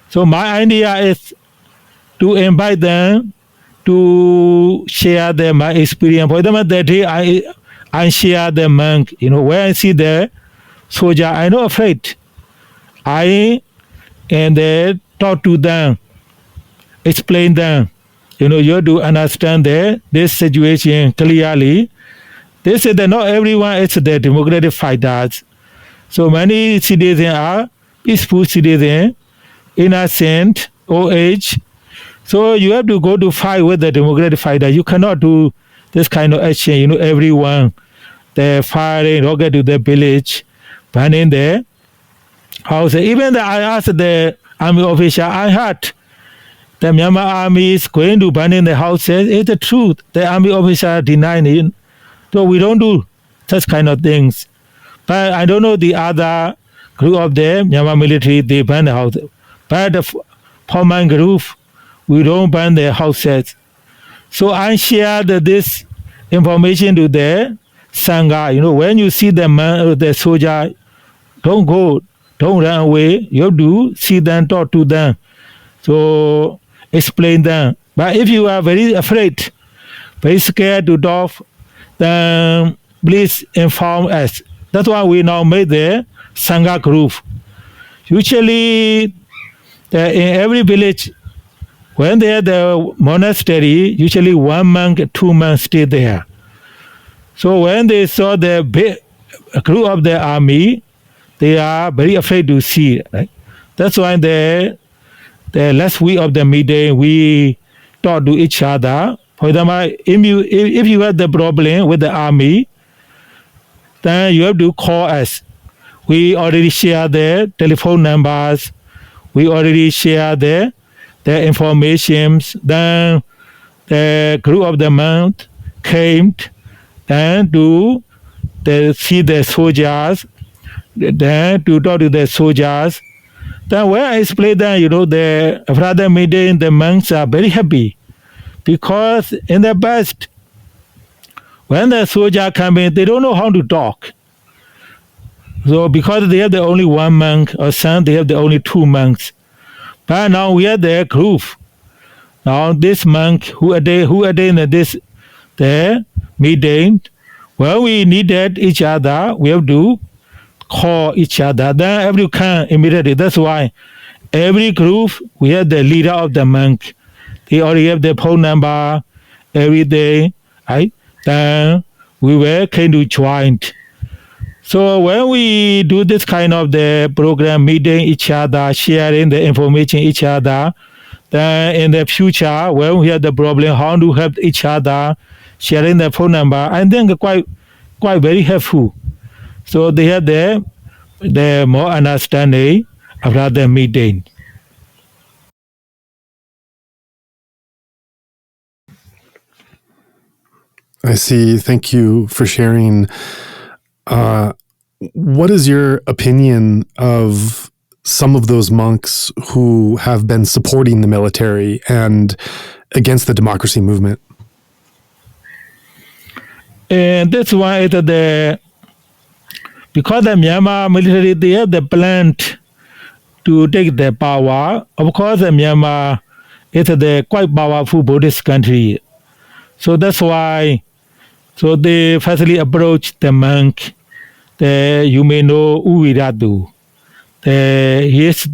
So my idea is to invite them to share my experience. For example, that day I share the monk. You know, when I see the soldier, I'm not afraid. And they talk to them, explain them. You know, you have to understand this situation clearly. They say that not everyone is the democratic fighters. So many citizens are peaceful citizens, innocent, old age. So you have to go to fight with the democratic fighter. You cannot do this kind of action. You know, everyone, they're firing, rocket to the village, burning the house. Even I asked the army officer, I heard the Myanmar army is going to burn in the houses. It's the truth. The army officer denied it. So we don't do such kind of things. But I don't know the other group of the Myanmar military, they burn the house. But for my group, we don't burn their houses. So I shared this information to the Sangha. You know, when you see the soldier, don't go, don't run away. You have to see them, talk to them. So explain them. But if you are very afraid, very scared to talk, then please inform us. That's why we now made the Sangha group. Usually, in every village, when they have the monastery, usually 1 month, 2 months stay there. So when they saw the big group of the army, they are very afraid to see. Right? That's why the last week of the meeting, we talk to each other. For example, if you have the problem with the army, then you have to call us. We already share the telephone numbers. We already share the information. Then the group of the monks came and to see the soldiers, then to talk to the soldiers. Then when I explain that, you know, the brother meeting, the monks are very happy because in the past, when the soldier come in, they don't know how to talk. So because they have the only 1 monk, or some they have the only 2 monks. But now we are the group. Now this monk who attend this the meeting, when we needed each other, we have to call each other. Then everyone can immediately. That's why every group we have the leader of the monk. They already have the phone number every day, right? Then we came to join. So when we do this kind of the program, meeting each other, sharing the information each other, then in the future, when we have the problem, how to help each other, sharing the phone number, I think quite very helpful. So they have the more understanding about the meeting. I see. Thank you for sharing. What is your opinion of some of those monks who have been supporting the military and against the democracy movement? And that's why because the Myanmar military, they have the plan to take the power. Of course, Myanmar is the quite powerful Buddhist country. So that's why, so they firstly approach the monk. You may know Uviradu. He is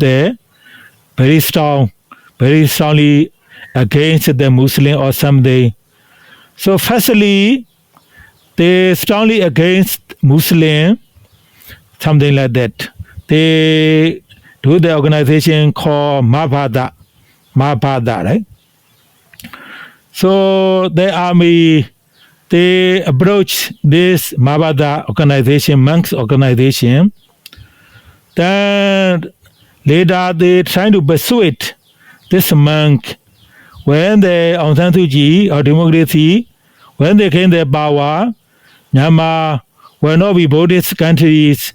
very strongly against the Muslim or something. So firstly, they strongly against Muslim, something like that. They do the organization called Mabhada. Mahabharata, right? So the army, they approach this Mahabharata organization, monks organization. Then later they try to persuade this monk when the Aung San Suu Kyi or democracy, when they gain their power, Myanmar will not be Buddhist countries,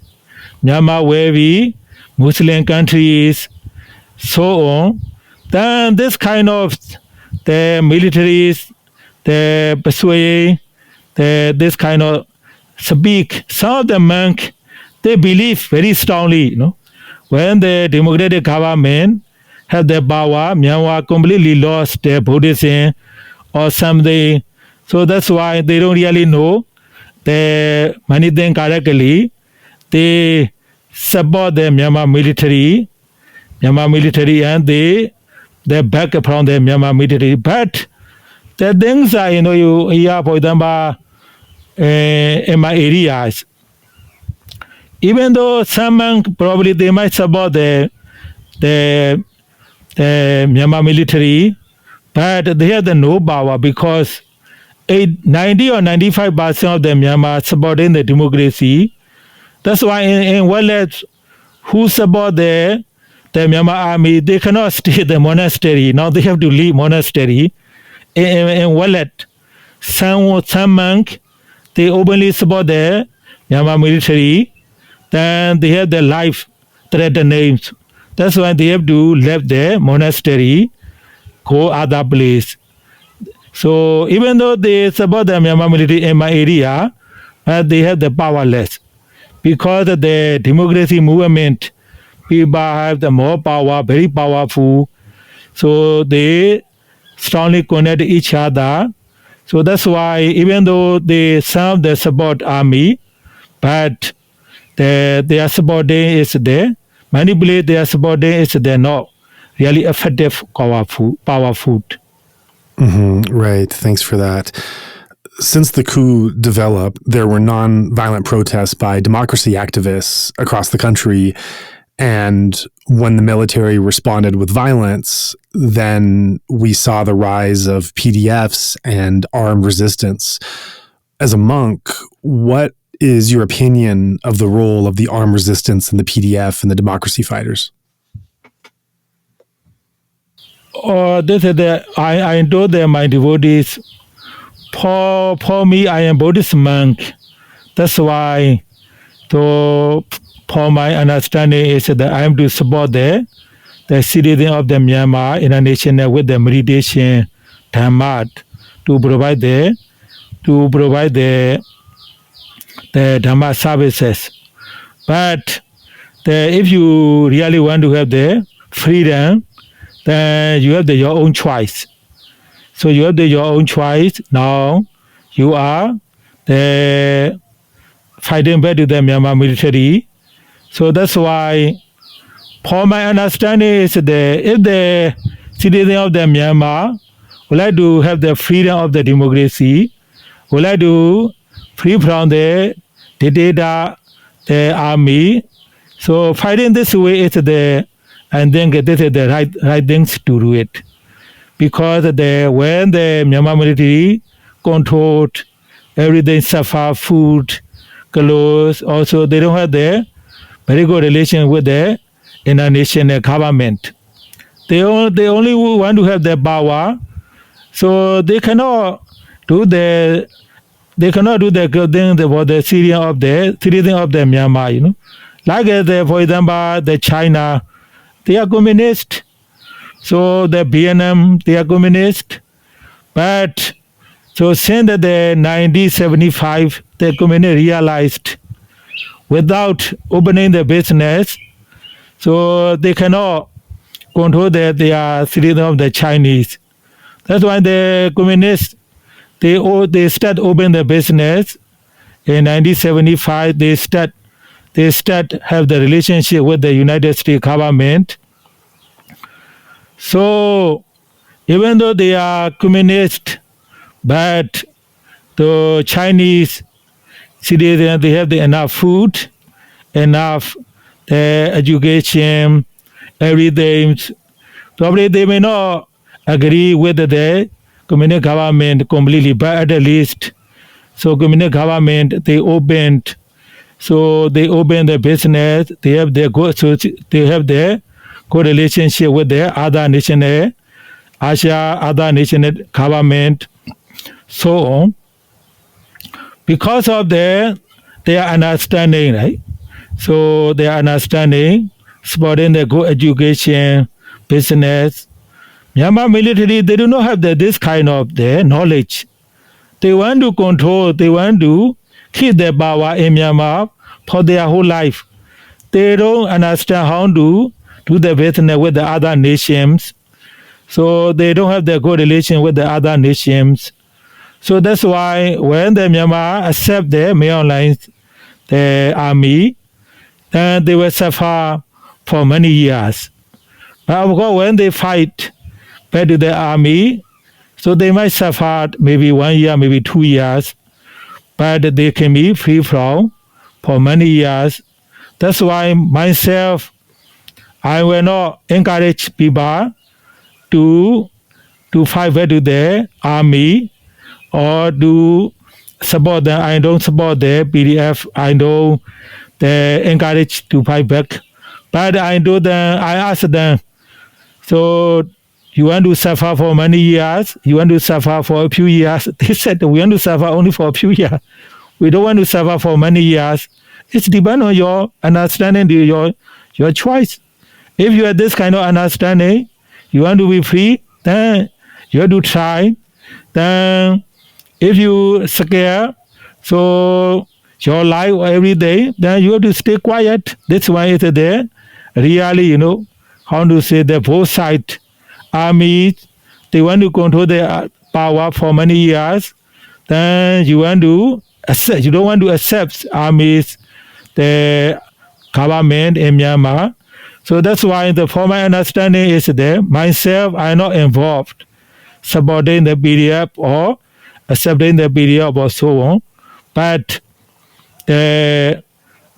Myanmar will be Muslim countries, so on. Then this kind of the militaries, the persuade, this kind of speak. Some of the monks, they believe very strongly, when the democratic government have the power, Myanmar completely lost their Buddhism or something. So that's why they don't really know the many things correctly. They support the Myanmar military, and they back from the Myanmar military. But the things are, you hear, for example, in my areas, even though some monks probably they might support the Myanmar military, but they have the no power because 90 or 95% of the Myanmar supporting the democracy. That's why in villages who support the Myanmar army, they cannot stay in the monastery. Now they have to leave monastery. In village, some monk, they openly support the Myanmar military. Then they have their life threatened names. That's why they have to leave the monastery, go other place. So even though they support the Myanmar military in my area, they have the powerless. Because of the democracy movement, people have the more power, very powerful. So they strongly connect each other. So that's why even though they serve the support army, but their supporting is there, manipulate their supporting is there, not really effective, powerful. Right. Thanks for that. Since the coup developed, there were non-violent protests by democracy activists across the country. And when the military responded with violence, then we saw the rise of PDFs and armed resistance. As a monk, what is your opinion of the role of the armed resistance and the PDF and the democracy fighters? I told them, my devotees, for me, I am Buddhist monk. That's why, for my understanding is that I am to support the citizen of the Myanmar international with the meditation Dhamma to provide the Dhamma services. But if you really want to have the freedom, then you have your own choice. So you have your own choice. Now you are fighting back to the Myanmar military. So that's why, for my understanding, is that if the citizen of the Myanmar would like to have the freedom of the democracy, would like to free from the dictator, the army, so fighting this way is and then this is the right things to do it. Because when the Myanmar military controlled everything, suffer food, clothes, also they don't have the very good relation with the international government. They only want to have the power, so they cannot do the good thing for the citizen of the Myanmar. Like for example, the China, they are communist. So the Vietnam, they are communist. But so since the 1975, the communist realized without opening the business, so they cannot control their citizen of the Chinese. That's why the communists, they start open the business. In 1975, they start have the relationship with the United States government. So even though they are communist, but the Chinese citizens, they have enough food, enough education, everything Probably they may not agree with the communist government completely, but at least, so communist government, they opened the business, they have their good, so they have their good relationship with their other national, Asia, other national government, so on. Because of their understanding, right? So their understanding, supporting the good education, business. Myanmar military, they do not have this kind of knowledge. They want to control, they want to keep their power in Myanmar for their whole life. They don't understand how to do the business with the other nations. So they don't have the good relation with the other nations. So that's why when the Myanmar accept the Myanmar the army, then they will suffer for many years. But of course, when they fight back to the army, so they might suffer maybe 1 year, maybe 2 years, but they can be free from for many years. That's why myself, I will not encourage people to fight back to the army or to support them. I don't support the PDF. I don't encourage to fight back. But I ask them, so you want to suffer for many years? You want to suffer for a few years? They said, we want to suffer only for a few years. We don't want to suffer for many years. It depends on your understanding, your choice. If you have this kind of understanding, you want to be free, then you have to try. Then if you scared, so your life every day, then you have to stay quiet. That's why it's there. Really, how to say the both sides. Armies, they want to control their power for many years. Then you don't want to accept armies, the government in Myanmar. So that's why the formal understanding is there. Myself, I'm not involved supporting the PDF or accepting the PDF or so on. But the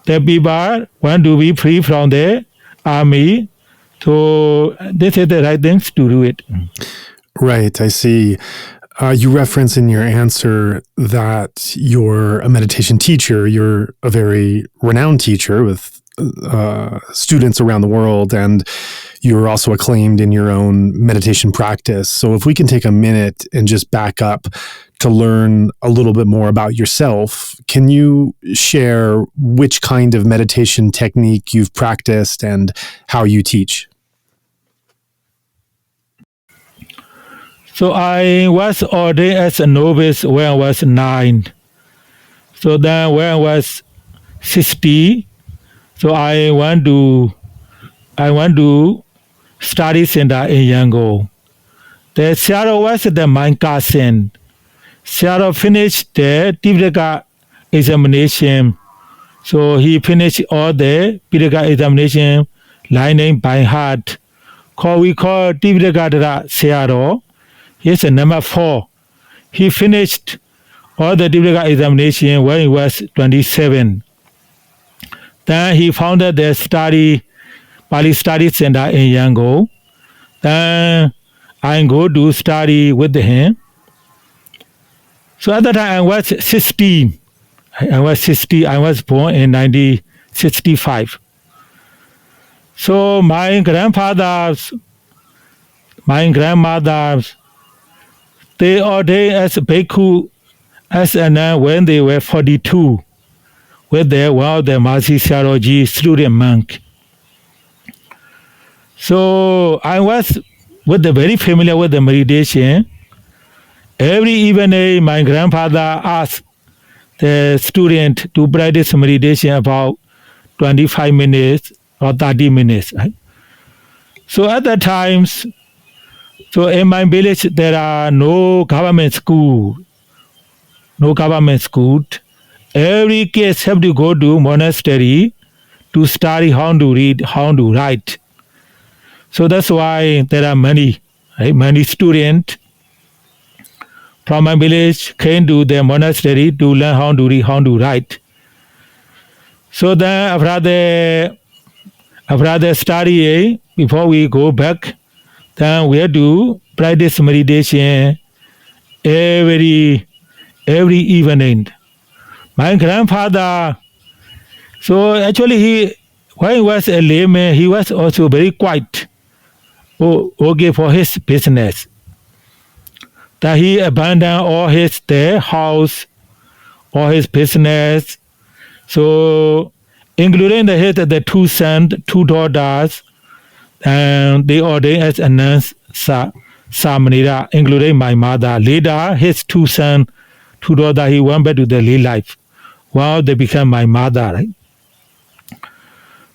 people want to be free from the army. So this is the right things to do it. Right, I see. You reference in your answer that you're a meditation teacher. You're a very renowned teacher with students around the world, and you're also acclaimed in your own meditation practice. So if we can take a minute and just back up to learn a little bit more about yourself, can you share which kind of meditation technique you've practiced and how you teach? So I was ordained as a novice when I was 9. So then when I was 60, so I went to study center in Yangon. The Sayadaw was my cousin. Sayadaw finished the Tipitaka examination. So he finished all the Tipitaka examination learning by heart. We call Tipitaka Sayadaw. He's number 4. He finished all the Tipitaka examination when he was 27. Then he founded the Pali Study Center in Yangon. Then I go to study with him. So at that time I was 16. I was born in 1965. So my grandmothers, they ordained as bhikkhu as a nun when they were 42 with one of the Mahasi Sayadaw student monk. So I was very familiar with the meditation. Every evening my grandfather asked the student to practice meditation about 25 minutes or 30 minutes. Right? So at that times, so in my village there are no government school. Every kid have to go to monastery to study how to read, how to write. So that's why there are many students from my village came to the monastery to learn how to read, how to write. So then after the study, before we go back Then we have to practice meditation every evening. My grandfather, so actually when he was a layman, he was also very quiet, okay for his business. That he abandoned all his house, all his business. So including the 2 sons, 2 daughters, and they ordained as a nuns, Samanera, including my mother. Later, his 2 sons, 2 daughters, he went back to the lay life. Wow, they became my mother, right?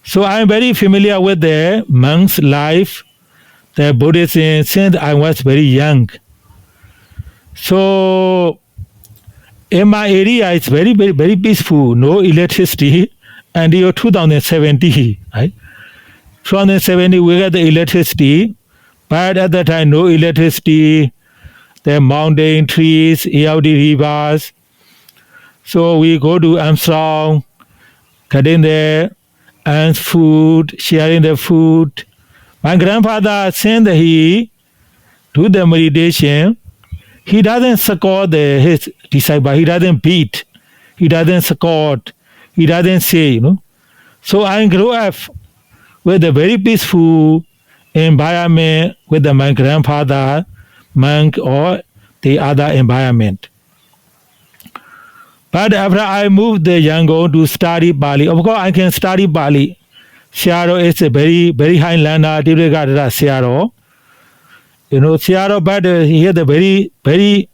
So I'm very familiar with the monk's life, the Buddhism, since I was very young. So in my area, it's very, very, very peaceful, no electricity until 2070, right? 2070, we got the electricity, but at that time, no electricity, the mountain, trees, AOD rivers. So we go to Armstrong, getting there, and food, sharing the food. My grandfather, since he do the meditation, he doesn't scold his disciple, he doesn't beat, he doesn't scold, he doesn't say, So I grew up with a very peaceful environment with my grandfather, monk, or the other environment. But after I moved the Yangon to study Bali, of course I can study Bali. Sayadaw is a very, very high learner, Divyagadara Sayadaw. Sayadaw, but he had a very, very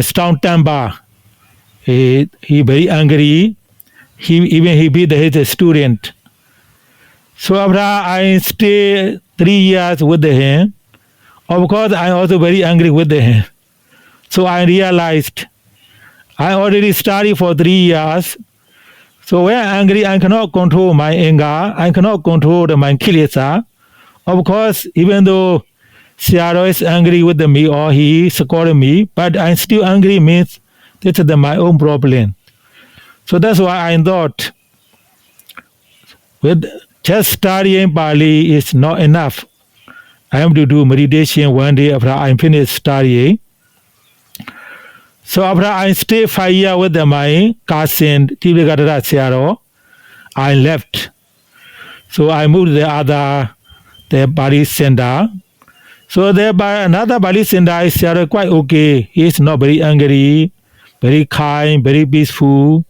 strong temper. He very angry. He beat his student. So after I stay 3 years with him, of course I also very angry with him. So I realized I already studied for 3 years. So when I'm angry, I cannot control my anger. I cannot control my kilesa. Of course, even though Sayadaw is angry with me or he scolded me, but I'm still angry means this is my own problem. So that's why I thought with just studying Bali is not enough. I have to do meditation one day after I finish studying. So after I stay 5 years with my cousin, Divyagadara Sayadaw, I left. So I moved to the Bali center. So there by another Bali center, I said quite okay. He is not very angry, very kind, very peaceful.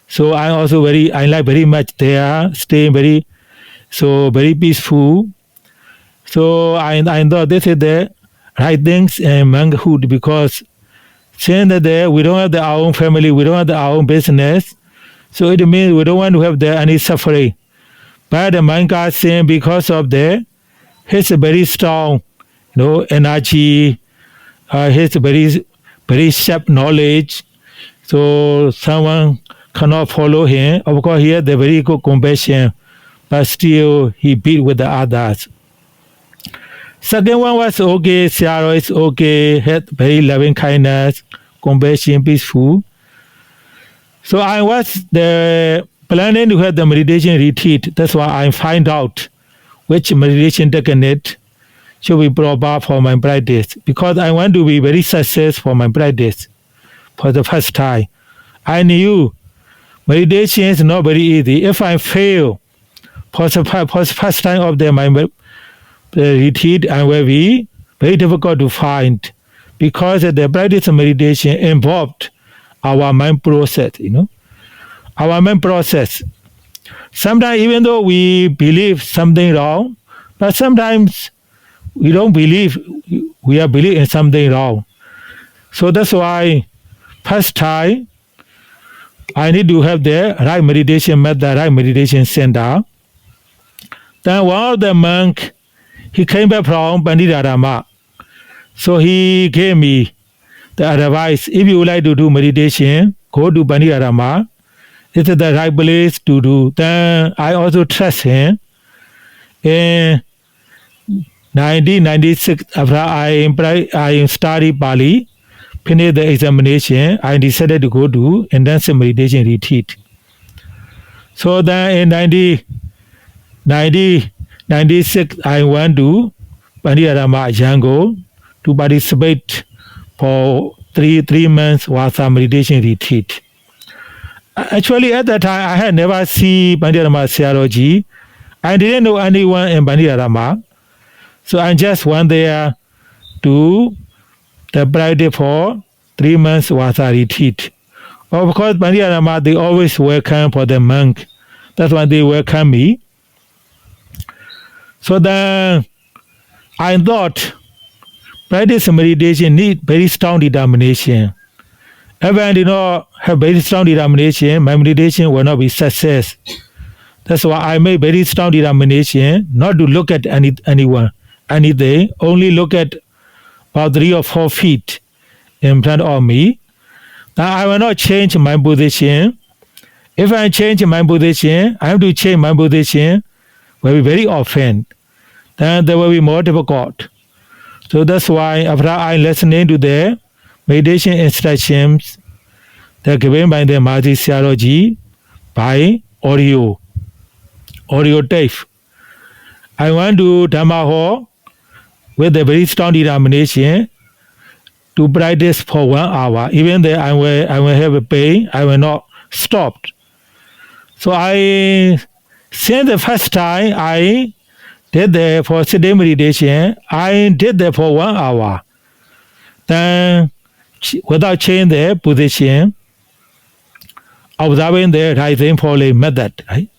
So I also I like very much there, staying very peaceful. So I thought this is the right things in monkhood, because since that we don't have our own family, we don't have our own business, so it means we don't want to have any suffering. But the monk is saying because of his very strong, energy, his very, very sharp knowledge, so someone cannot follow him. Of course, he had the very good compassion, but still he beat with the others. Second one was okay, Sayadaw is okay, had very loving kindness, compassion, peaceful. So I was planning to have the meditation retreat. That's why I find out which meditation technique should be proper for my practice, because I want to be very successful for my practice for the first time. I knew meditation is not very easy. If I fail for the first time of my retreat, I will be very difficult to find, because the practice of meditation involved our mind process, our mind process. Sometimes even though we believe something wrong, but sometimes we don't believe we are believing something wrong. So that's why first time I need to have the right meditation method, right meditation center. Then one of the monk, he came back from Pandita. So he gave me the advice, if you would like to do meditation, go to Pandita. It is the right place to do. Then I also trust him. In 1996, after I studied Bali, finished the examination, I decided to go to intensive meditation retreat. So then in 96, I went to Pandita Dhamma Yangon to participate for three months Vasa meditation retreat. Actually, at that time, I had never seen Pandita Dhamma Sayadaw Ji. I didn't know anyone in Pandita Dhamma. So I just went there to the practice for 3 months Vasa retreat. Of course, Pandita Dhamma, they always welcome for the monk. That's why they welcome me. So then I thought practice meditation need very strong determination. If I did not have very strong determination, my meditation will not be success. That's why I made very strong determination not to look at anyone, anything, only look at about 3 or 4 feet in front of me. Now I will not change my position. If I change my position, I have to change my position very often. Then there will be more difficult. So that's why after I listening to the meditation instructions that given by the Maji Sayadaw Ji by audio tape, I went to Dhamma Hall with a very strong determination to practice for 1 hour. Even though I will have a pain, I will not stop. So since the first time I did that for sitting meditation, I did that for 1 hour. Then, without changing the position, observing the rising falling method. Right?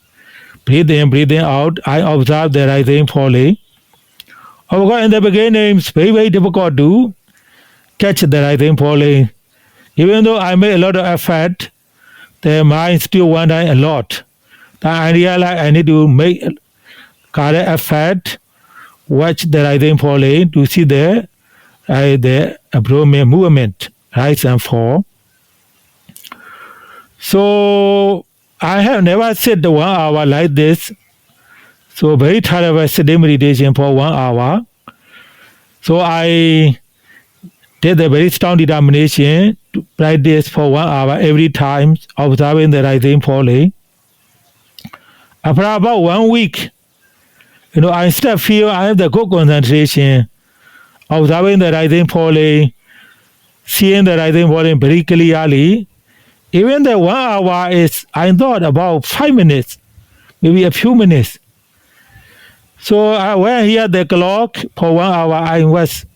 Breathe in, breathing out, I observe the rising falling. Of course, in the beginning, it's very difficult to catch the rising falling. Even though I made a lot of effort, the mind still wandering a lot. Then I realize I need to make correct effort, watch the rising falling to see the abdomen movement, rise and fall. So I have never sit 1 hour like this. So very terrible sitting meditation for 1 hour. So I did a very strong determination to practice for 1 hour every time, observing the rising falling. After about 1 week, I still feel I have the good concentration, observing the rising falling, seeing the rising falling very clearly. Even the 1 hour is, I thought, about 5 minutes, maybe a few minutes. So when I hear the clock for 1 hour, I was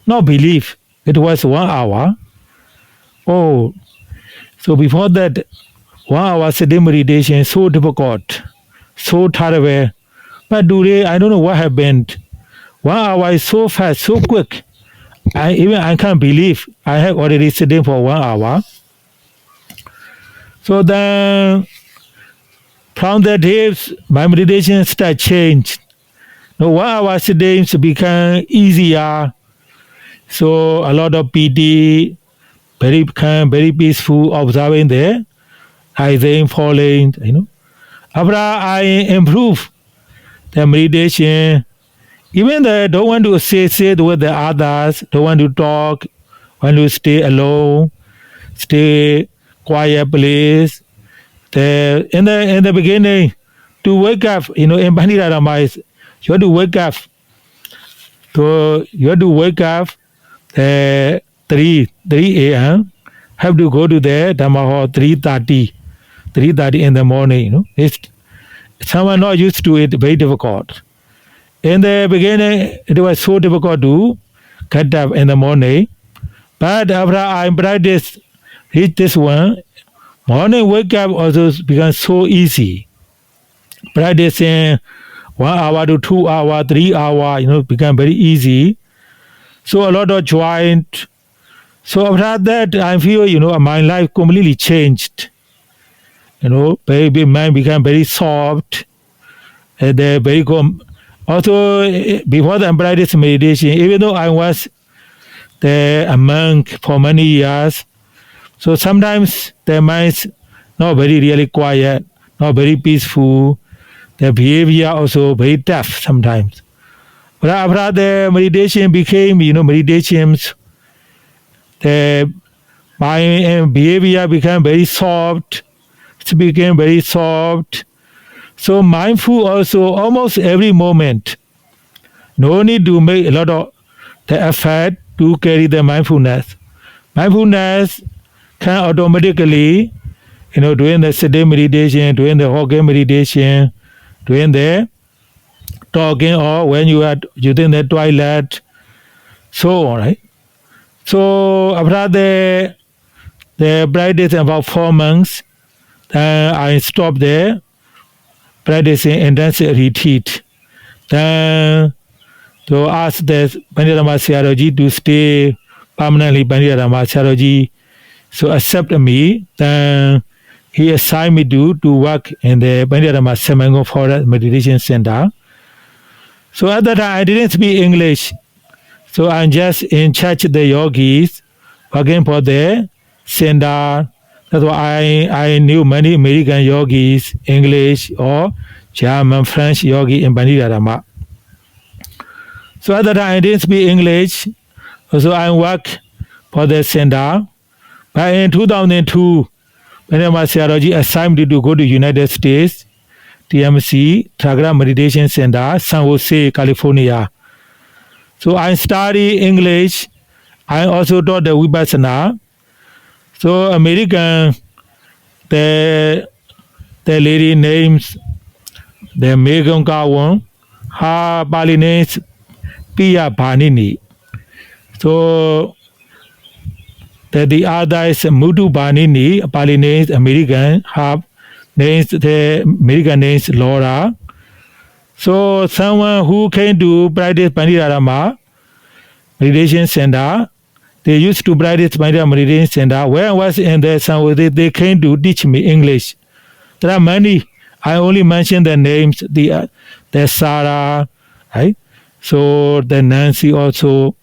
not believe it was 1 hour. Oh, so before that 1 hour sitting meditation, so difficult, so terrible. But today, I don't know what happened. 1 hour is so fast, so quick. I can't believe I have already sitting for 1 hour. So then, from that day, my meditation start changed. 1 hour sitting become easier. So a lot of pity, very calm, very peaceful, observing the rising, falling. After I improve the meditation, even though I don't want to sit with the others, don't want to talk, want to stay alone, stay quiet place. In the beginning, to wake up, in Pandita Dhamma, you have to wake up. So you have to wake up 3 a.m. Have to go to the Dhamma Hall 3:30 in the morning. It's someone not used to it, very difficult. In the beginning, it was so difficult to get up in the morning. But after I practice, reach this one, morning wake up also becomes so easy. Practicing 1 hour to 2 hour, 3 hour, become very easy. So a lot of joy. So after that, I feel, my life completely changed. Baby mind became very soft. Very also, before the practice meditation, even though I was a monk for many years, so sometimes the mind's not very really quiet, not very peaceful. The behavior also very tough sometimes. But after the meditation became, meditations, my behavior became very soft. It became very soft. So mindful also almost every moment. No need to make a lot of the effort to carry the mindfulness. Mindfulness can automatically, doing the sitting meditation, doing the walking meditation, doing the talking, or when you are using the toilet, so on, right? So after the practice about 4 months, then I stopped there, practicing intensive retreat. Then to ask the Pandita Sayadaw U to stay permanently, Pandita Sayadaw U so accept me. Then he assigned me to work in the Pandita Semango Forest Meditation Center. So at that time I didn't speak English. So I'm just in charge of the yogis, working for the center. That's why I knew many American yogis, English or German, French yogi in Pandita Dhamma. So at that time I didn't speak English. So I worked for the center. But in 2002, Pandita Sayadaw U assigned me to go to United States, TMC, Tragra Meditation Center, San Jose, California. So I study English. I also taught the Vipassana. So American, the lady names the Megan Kawan, her Pali names Pia Banini. So the other is Mudu Banini, Pali names American, her names the American names Laura. So someone who came to practice Pandita Dhamma Meditation Center, they used to practice Pandita Meditation Center. When I was in the San Jose, they came to teach me English. There are many. I only mentioned the names. The Sarah, right? So the Nancy also.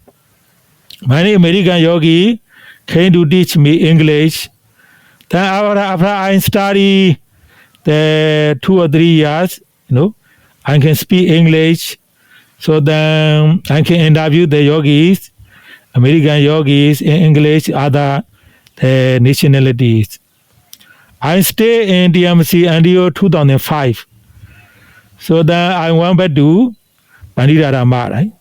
Many American yogi came to teach me English. Then after I study the 2 or 3 years, I can speak English. So then I can interview the yogis, American yogis in English, other nationalities. I stayed in DMC until 2005. So then I went back to Pandita Dhamma, right?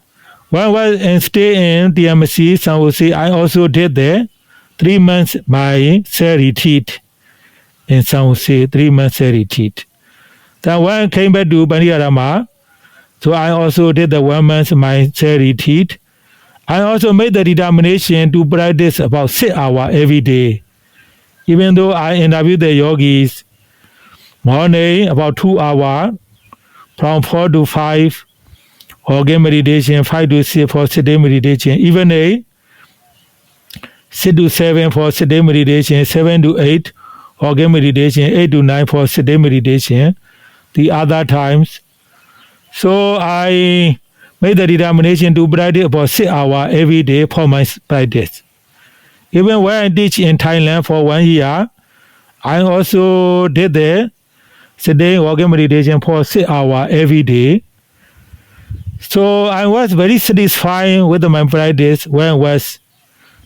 When I was stay in DMC, San Jose, I also did the 3 months my retreat in San Jose, 3 months retreat. Then when I came back to Pandita Dhamma, so I also did the 1 month my retreat. I also made the determination to practice about 6 hours every day. Even though I interviewed the yogis, morning about 2 hours, from 4 to 5, organ meditation, 5 to 6 for sitting meditation, evening 6 to 7 for sitting meditation, 7 to 8 organ meditation, 8 to 9 for sitting meditation, the other times. So I made the determination to practice about 6 hours every day for my practice. Even when I teach in Thailand for 1 year, I also did the sitting organ meditation for 6 hours every day. So I was very satisfied with my practice when I was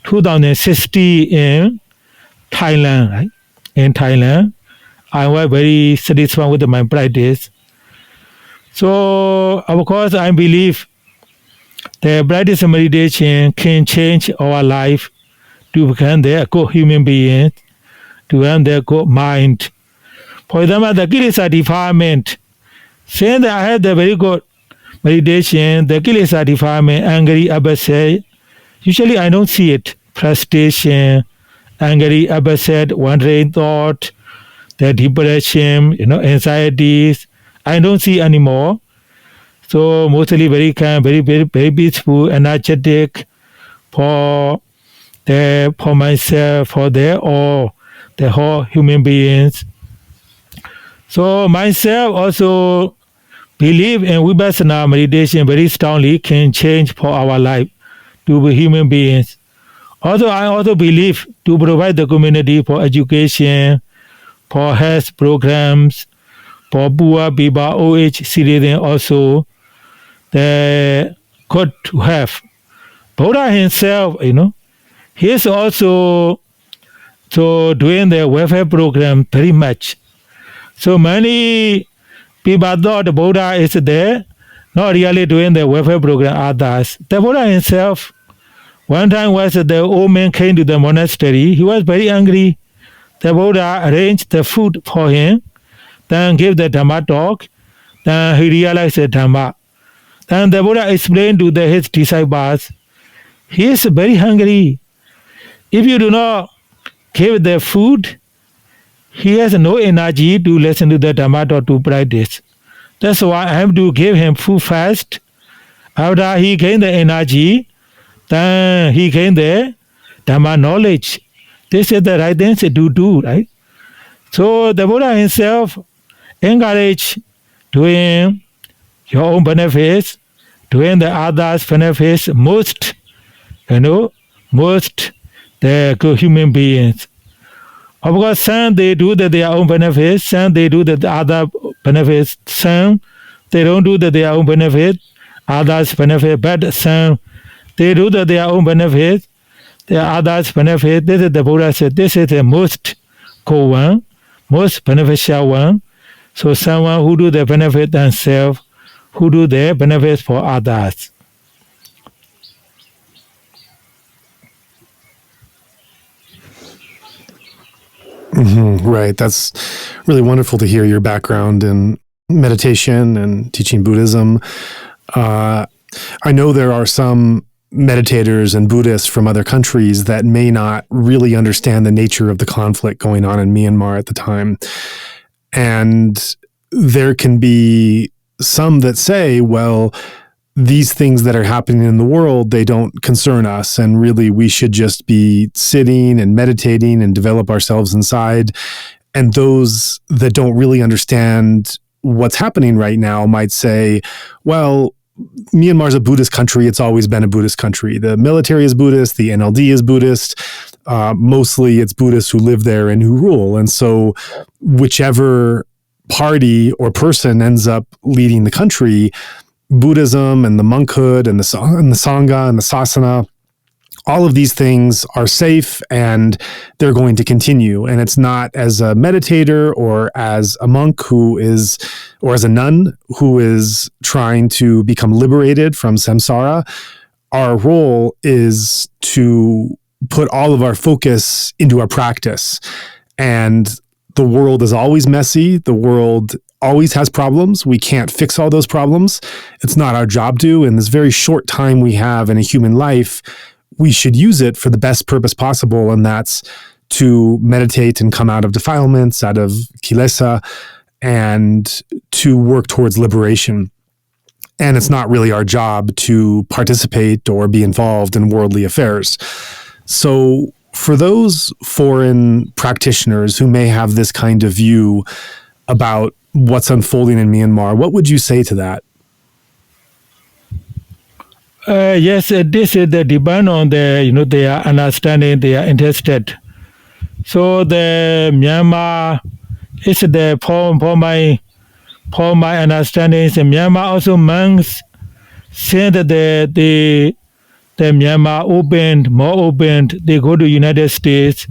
2016 in Thailand, right? In Thailand, I was very satisfied with my practice. So, of course, I believe the practice of meditation can change our life to become the good human being, to have the good mind. For example, the kilesa defilement, since I had the very good meditation, the kilesa defilement, angry, upset, usually I don't see it. Frustration, angry, upset, wandering thought, the depression, anxieties, I don't see anymore. So mostly very calm, very, very, very peaceful, energetic for myself, for the whole human beings. So myself also believe in Vipassana meditation very strongly can change for our life to be human beings. Also, I also believe to provide the community for education, for health programs, for poor people, old citizens also, the good to have. Buddha himself, he is also doing the welfare program very much. So many people thought the Buddha is there, not really doing the welfare program others. The Buddha himself, one time was the old man came to the monastery. He was very angry. The Buddha arranged the food for him, then gave the Dhamma talk. Then he realized the Dhamma. Then the Buddha explained to his disciples, he is very hungry. If you do not give the food, he has no energy to listen to the Dhamma or to practice. That's why I have to give him food first. After he gained the energy, then he gained the Dhamma knowledge. This is the right thing to do, right? So the Buddha himself encouraged doing your own benefits, doing the others' benefits, most the good human beings. Of course, some they do their own benefits, some they do the other benefits, some they don't do their own benefit, others benefit, but some they do their own benefit, the others benefit. This is the Buddha said, this is the most good one, most beneficial one. So someone who do the benefit themselves, who do the benefits for others. Right. That's really wonderful to hear your background in meditation and teaching Buddhism. I know there are some meditators and Buddhists from other countries that may not really understand the nature of the conflict going on in Myanmar at the time. And there can be some that say, well, these things that are happening in the world, they don't concern us. And really, we should just be sitting and meditating and develop ourselves inside. And those that don't really understand what's happening right now might say, well, Myanmar's a Buddhist country. It's always been a Buddhist country. The military is Buddhist. The NLD is Buddhist. Mostly it's Buddhists who live there and who rule. And so whichever party or person ends up leading the country, Buddhism and the monkhood and the Sangha and the Sasana, all of these things are safe and they're going to continue. And it's not as a meditator or as a monk or as a nun who is trying to become liberated from samsara. Our role is to put all of our focus into our practice. And the world is always messy. The world always has problems. We can't fix all those problems. It's not our job to. In this very short time we have in a human life, we should use it for the best purpose possible, and that's to meditate and come out of defilements, out of kilesa, and to work towards liberation. And it's not really our job to participate or be involved in worldly affairs. So for those foreign practitioners who may have this kind of view about what's unfolding in Myanmar, what would you say to that? Yes, this is the depend on their understanding, they are interested. So the Myanmar is the for my understanding, the Myanmar also monks since the Myanmar more opened, they go to United States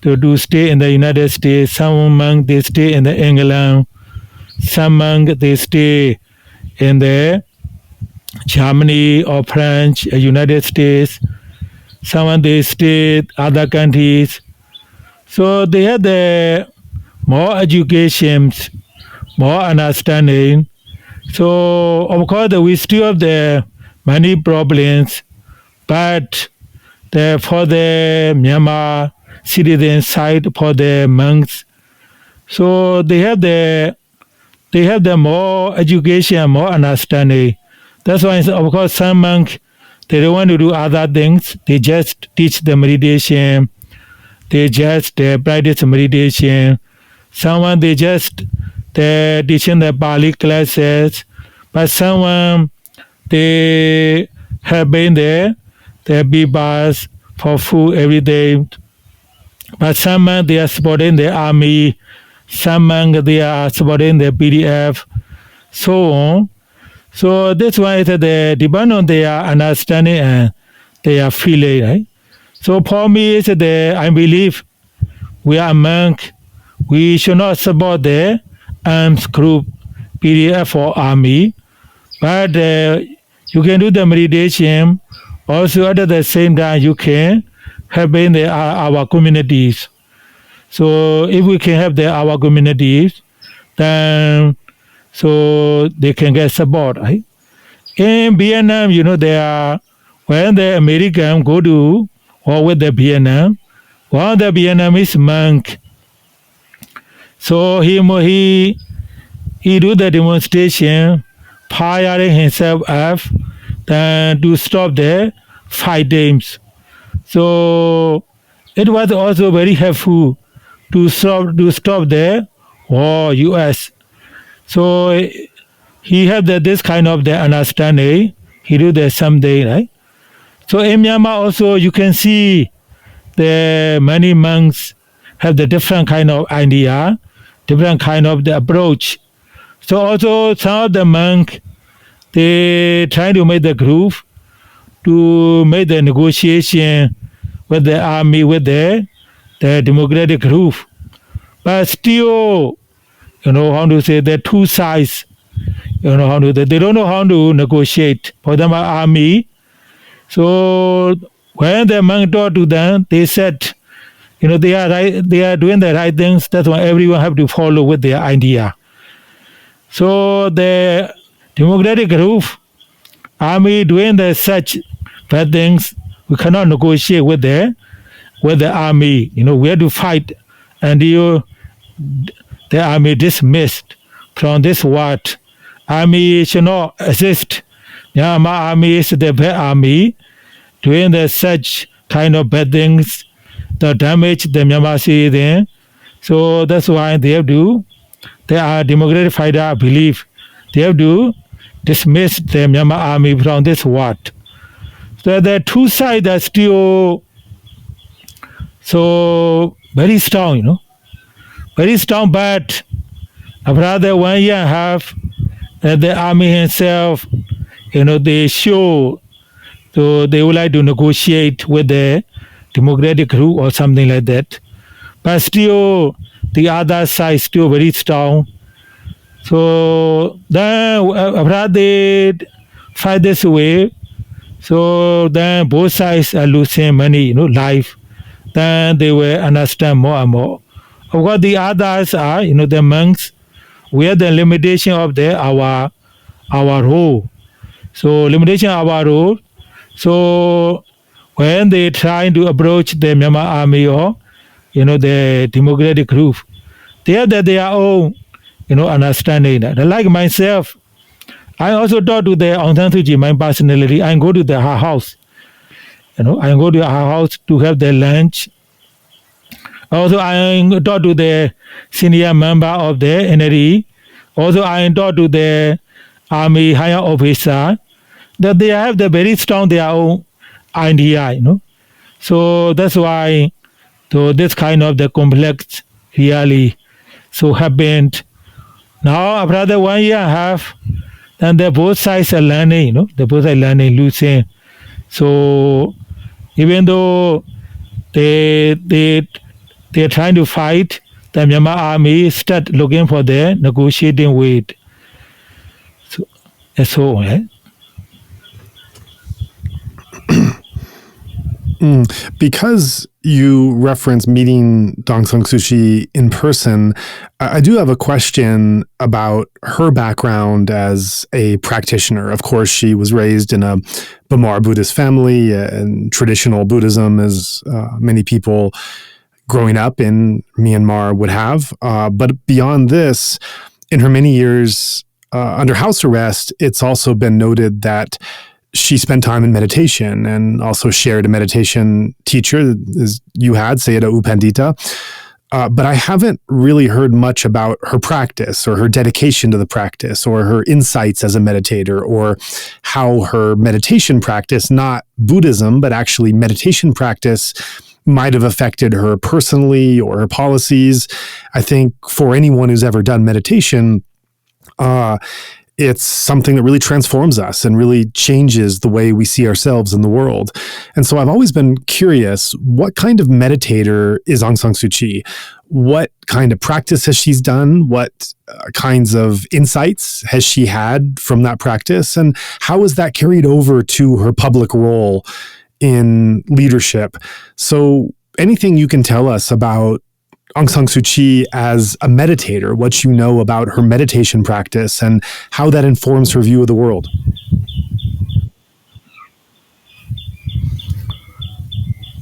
to stay in the United States. Some monks they stay in the England, some monks they stay in the Germany or French, United States. Some they stay other countries. So they have the more education, more understanding. So of course we still have the many problems, but for the Myanmar citizen side, for the monks, so they have the more education, more understanding. That's why, of course, some monks, they don't want to do other things. They just teach the meditation. They just practice meditation. Someone, they just teaching the Pali classes. But someone, they have been there. They be bars for food every day. But some monks, they are supporting the army. Some monks, they are supporting the PDF. So on. So that's why they depend on their understanding and their feeling, right? So for me, I believe we are a monk. We should not support the armed group PDF for army, but you can do the meditation. Also, at the same time, you can help in our communities. So, if we can help our communities, then so they can get support. Right? In Vietnam, when the Americans go to war with the Vietnam, one of the Vietnamese monk, so he do the demonstration, firing himself up, then to stop the fightings. So it was also very helpful to stop the war, U.S. So he had this kind of the understanding. He do the someday, right? So in Myanmar also you can see the many monks have the different kind of idea, different kind of the approach. So also some of the monks, they try to make the group to make the negotiation with the army, with the democratic group. But still, how to say, the two sides, they don't know how to negotiate. For example, army. So when the monk talk to them, they said, they are right, they are doing the right things. That's why everyone have to follow with their idea. So the democratic group, army doing such bad things, we cannot negotiate with the army. We have to fight until the army dismissed from this war. Army should not exist. Myanmar army is the bad army, doing such kind of bad things that damage the Myanmar citizen. So that's why they are democratic fighter, I believe. They have to dismiss the Myanmar army from this war. So the two sides are still so very strong, very strong, but after 1 year and a half, the army himself, they show, so they would like to negotiate with the democratic group or something like that. But still, the other side is still very strong. So then after they fight this way, so then both sides are losing money, life. Then they will understand more and more. Of course, the others are, the monks, we have the limitation of our role. So limitation of our role. So when they try to approach the Myanmar army or, the democratic group, they have their own, understanding. Like myself, I also talk to the Aung San Suu Kyi, my personality. I go to her house. I go to her house to have the lunch. Also, I talk to the senior member of the NRE. Also, I talk to the army higher officer. That they have the very strong their own idea, So that's why, so this kind of the complex really so happened. Now after 1 year and a half, then the both sides are learning, the both sides learning, losing. So even though they're trying to fight, the Myanmar army start looking for the negotiating way. So that's all, right? Because you reference meeting Aung San Suu Kyi in person, I do have a question about her background as a practitioner. Of course, she was raised in a Burmese Buddhist family and traditional Buddhism, as many people growing up in Myanmar would have. But beyond this, in her many years under house arrest, it's also been noted that she spent time in meditation and also shared a meditation teacher, as you had, Sayadaw U Pandita. But I haven't really heard much about her practice or her dedication to the practice or her insights as a meditator or how her meditation practice, not Buddhism, but actually meditation practice, might have affected her personally or her policies. I think for anyone who's ever done meditation, it's something that really transforms us and really changes the way we see ourselves in the world. And so I've always been curious, what kind of meditator is Aung San Suu Kyi? What kind of practice has she done? What kinds of insights has she had from that practice? And how is that carried over to her public role in leadership? So anything you can tell us about Aung San Suu Kyi as a meditator, what you know about her meditation practice and how that informs her view of the world.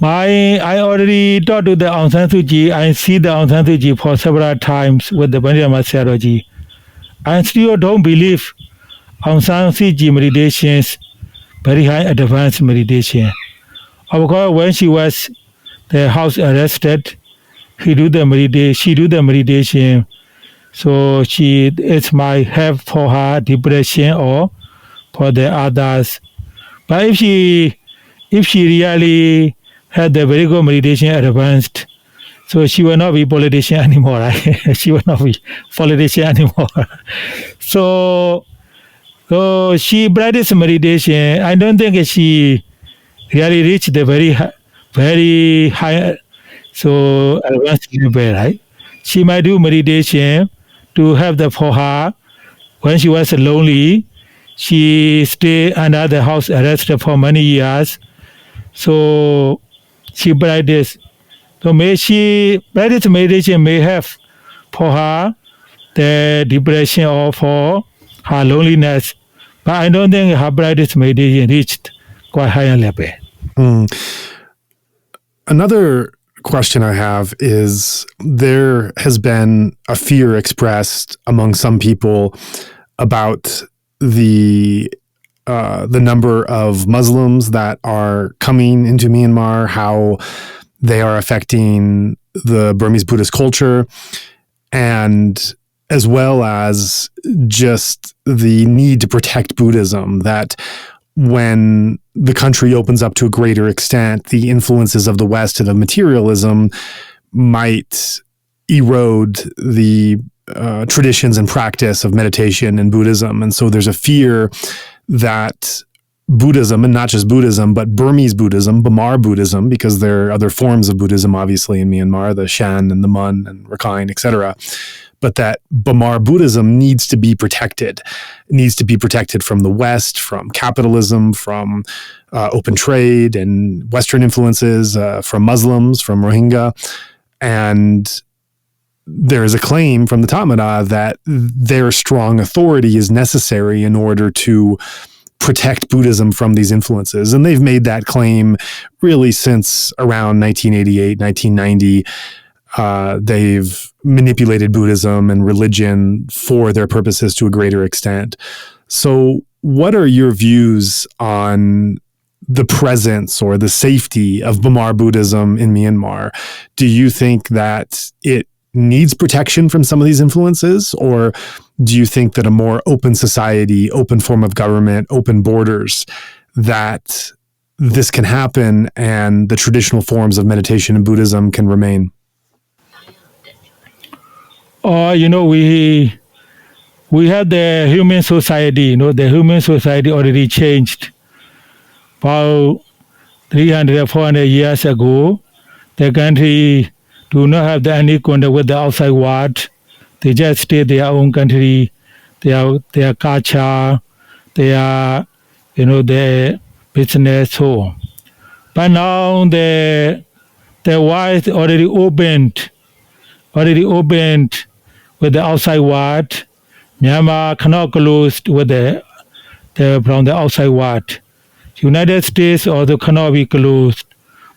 I already talked to the Aung San Suu Kyi. I see the Aung San Suu Kyi for several times with the Pandita Sayadaw. I still don't believe Aung San Suu Kyi meditations, very high advanced meditation. Of course, when she was the house arrested, she do the meditation. So it might help for her depression or for the others. But if she really had the very good meditation advanced, so she will not be politician anymore, right? She will not be politician anymore. So she practiced meditation. I don't think she really reached the very high, so advanced level, right? She might do meditation to help for her. When she was lonely, she stayed under the house arrest for many years. So she practiced. So she practice meditation may have for her the depression or for her loneliness. But I don't think her practice meditation reached quite higher level. Another question I have is, there has been a fear expressed among some people about the number of Muslims that are coming into Myanmar, how they are affecting the Burmese Buddhist culture, and as well as just the need to protect Buddhism, that when the country opens up to a greater extent, the influences of the West and of materialism might erode the traditions and practice of meditation and Buddhism. And so there's a fear that Buddhism, and not just Buddhism, but Burmese Buddhism, Bamar Buddhism, because there are other forms of Buddhism, obviously, in Myanmar, the Shan and the Mun and recounts, etc., but that Bamar Buddhism needs to be protected. It needs to be protected from the West, from capitalism, from open trade and Western influences, from Muslims, from Rohingya. And there is a claim from the Dhamma that their strong authority is necessary in order to protect Buddhism from these influences. And they've made that claim really since around 1988, 1990. They've manipulated Buddhism and religion for their purposes to a greater extent. So what are your views on the presence or the safety of Bamar Buddhism in Myanmar? Do you think that it needs protection from some of these influences? Or do you think that a more open society, open form of government, open borders, that this can happen and the traditional forms of meditation and Buddhism can remain? We have the human society. The human society already changed. About 300, 400 years ago, the country do not have any contact with the outside world. They just stay their own country, their culture, their business. So, but now the world already opened with the outside world. Myanmar cannot close with from the outside world. United States also cannot be closed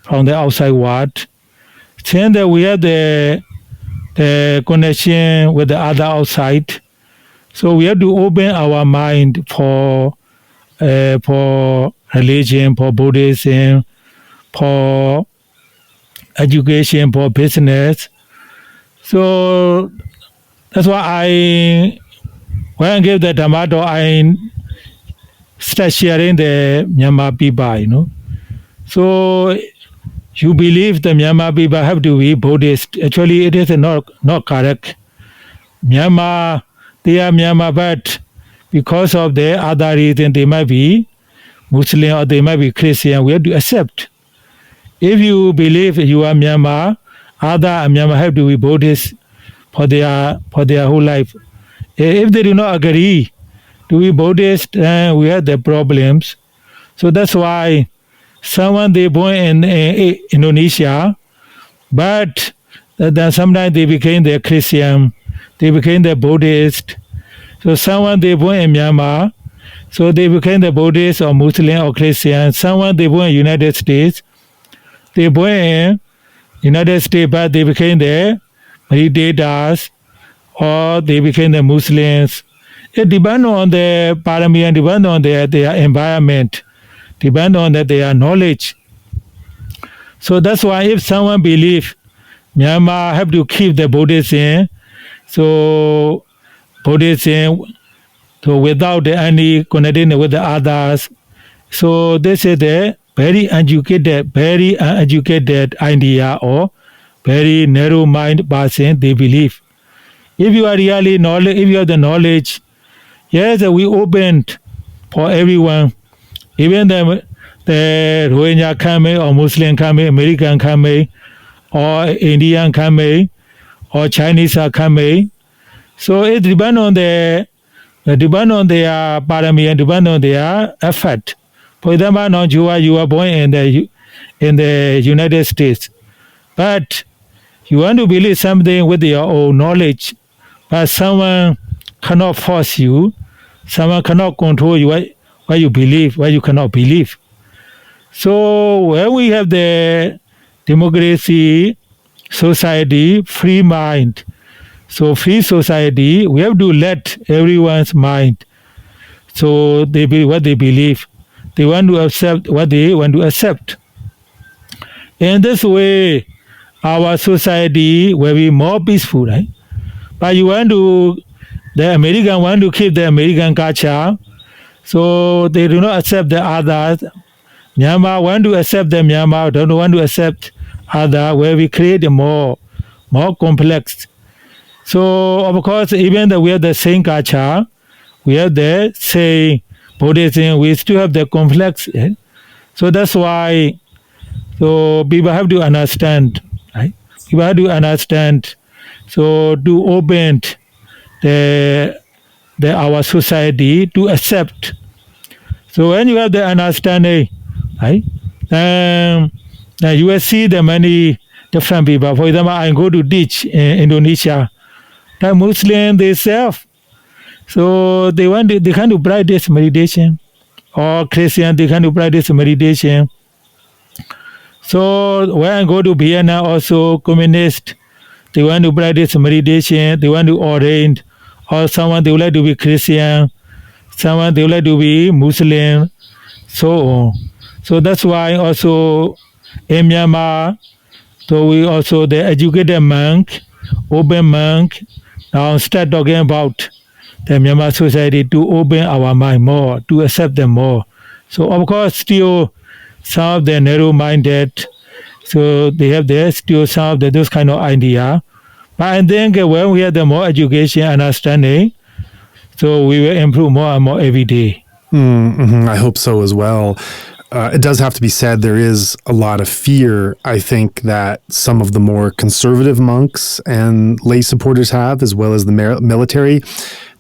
from the outside world. Since that we have the connection with the other outside, so we have to open our mind for religion, for Buddhism, for education, for business. So that's why when I gave the Dhamma Hall, I start sharing the Myanmar people, So you believe the Myanmar people have to be Buddhist. Actually, it is not correct. Myanmar, they are Myanmar, but because of the other reason, they might be Muslim or they might be Christian. We have to accept. If you believe you are Myanmar, other Myanmar have to be Buddhist for their whole life. If they do not agree to be Buddhist, then we have the problems. So that's why someone they born in Indonesia, but then sometimes they became the Christian, they became the Buddhist. So someone they born in Myanmar, so they became the Buddhist or Muslim or Christian. Someone they born in United States, they born in United States, but they became the meditators or they became the Muslims. It depends on the parami and depends on their environment, depends on their knowledge. So that's why if someone believes Myanmar have to keep the Buddhism, so Buddhism, so without any connecting with the others, so this is the very uneducated idea or very narrow mind person they believe. If you are really knowledge, if you have the knowledge, yes, we opened for everyone, even the Rohingya coming or Muslim coming, American coming, or Indian coming, or Chinese are coming. So it depends on their parami and depends on their effort. For example, now you are born in the United States, but you want to believe something with your own knowledge, but someone cannot force you, someone cannot control you what you believe, what you cannot believe. So when we have the democracy, society, free mind, so free society, we have to let everyone's mind. So they be what they believe. They want to accept what they want to accept. In this way, our society will be more peaceful, right? But the American want to keep the American culture, so they do not accept the others. Myanmar want to accept the Myanmar, don't want to accept other, where we create a more complex. So of course, even though we have the same culture, we have the same Buddhism, we still have the complex. Eh? So that's why, so people have to understand, right? People have to understand. So to open our society to accept. So when you have the understanding, right? You will see the many different people. For example, I go to teach in Indonesia. The Muslims themselves, so they can to practice meditation, or Christian they can to practice meditation. So when I go to Vienna, also communist, they want to practice meditation, they want to ordain, or someone they would like to be Christian, someone they would like to be Muslim, so on. So that's why also in Myanmar, so we also the educated monk, open monk, now start talking about the Myanmar society to open our mind more, to accept them more. So of course still some of the narrow-minded, so they have still some of those kind of idea. But I think when we have the more education and understanding, so we will improve more and more every day. I hope so as well. It does have to be said, there is a lot of fear, I think, that some of the more conservative monks and lay supporters have, as well as the military.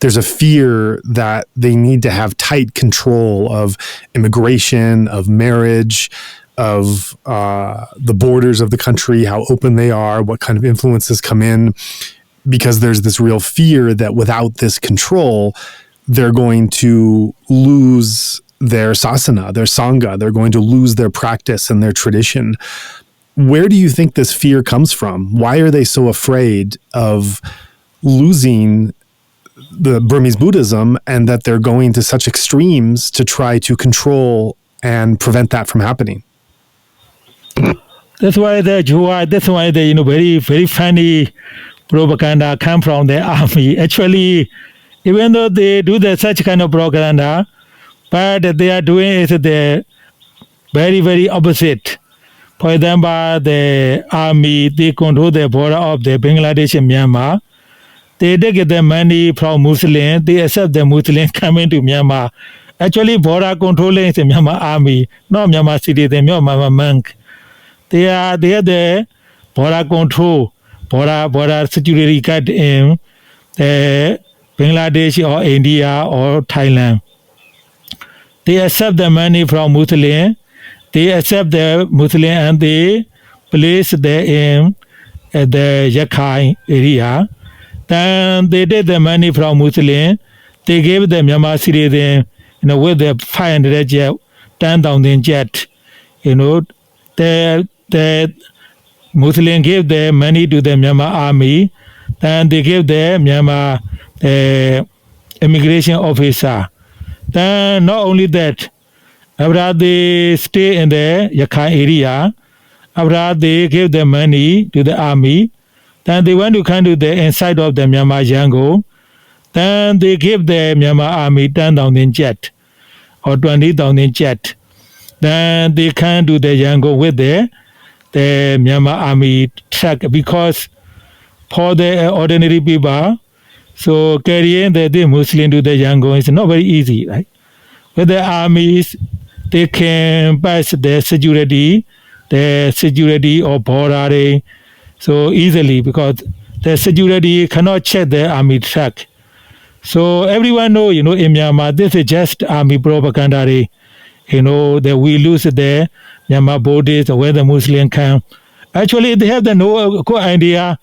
There's a fear that they need to have tight control of immigration, of marriage, of the borders of the country, how open they are, what kind of influences come in, because there's this real fear that without this control, they're going to lose their sasana, their sangha, they're going to lose their practice and their tradition. Where do you think this fear comes from? Why are they so afraid of losing the Burmese Buddhism, and that they're going to such extremes to try to control and prevent that from happening? That's why the very, very funny propaganda come from the army. Actually, even though they do such kind of propaganda, but they are doing is the very, very opposite. For example, the army, they control the border of the Bangladesh and Myanmar. they get the money from Muslim, they accept the Muslim coming to Myanmar. Actually, border controlling the Myanmar army, not Myanmar citizen, Myanmar monk. They have the border control, border security guard in Bangladesh or India or Thailand. They accept the money from Muslim. They accept the Muslim and they place them in the Yakai area. Then they take the money from Muslim. They gave the Myanmar citizen, with the 500 jet, 10,000 jet. The Muslim gave the money to the Myanmar army. Then they gave the Myanmar immigration officer. Then not only that, after they stay in the Yakai area, after they give the money to the army, then they want to come to the inside of the Myanmar jungle. Then they give the Myanmar army 10,000 jet or 20,000 jet. Then they come to the jungle with the Myanmar army truck because for the ordinary people, so carrying the Muslim to the jungle is not very easy, right? With the armies, they can pass the security or border so easily because the security cannot check the army truck. So everyone know, in Myanmar, this is just army propaganda. That we lose the Myanmar borders where the Muslim come. Actually, they have no good idea,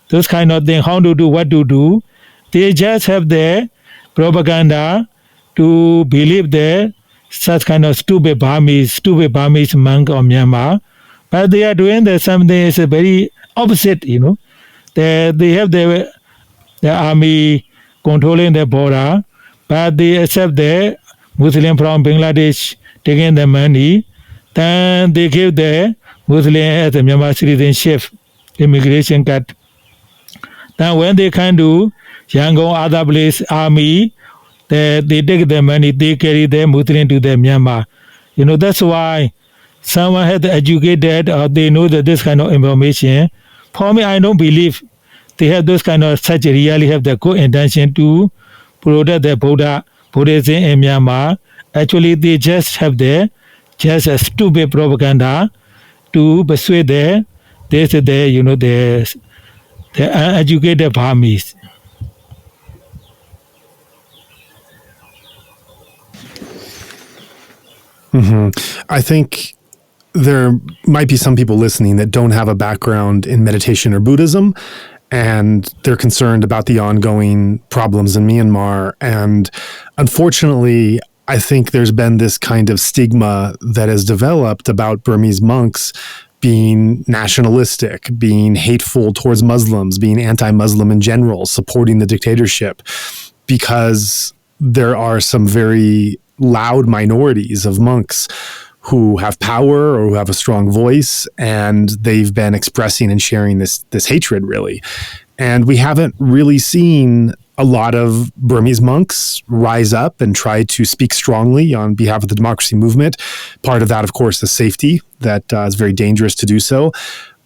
those kind of things, how to do, what to do. They just have the propaganda to believe that such kind of stupid Burmese monk of Myanmar. But they are doing something is very opposite, They have the army controlling the border, but they accept the Muslim from Bangladesh taking the money. Then they give the Muslim as a Myanmar citizenship, immigration card. Then when they come to Yangon, other place, army, they take the money, they carry the Muslim to the Myanmar. That's why someone has educated or they know that this kind of information. For me, I don't believe they have those kind of such really have the good intention to protect the Buddhism in Myanmar. Actually, they just have just a stupid propaganda to persuade the uneducated Burmese. I think there might be some people listening that don't have a background in meditation or Buddhism, and they're concerned about the ongoing problems in Myanmar. And unfortunately, I think there's been this kind of stigma that has developed about Burmese monks being nationalistic, being hateful towards Muslims, being anti-Muslim in general, supporting the dictatorship, because there are some very loud minorities of monks who have power or who have a strong voice, and they've been expressing and sharing this hatred, really. And we haven't really seen a lot of Burmese monks rise up and try to speak strongly on behalf of the democracy movement. Part of that, of course, is safety. That is very dangerous to do so.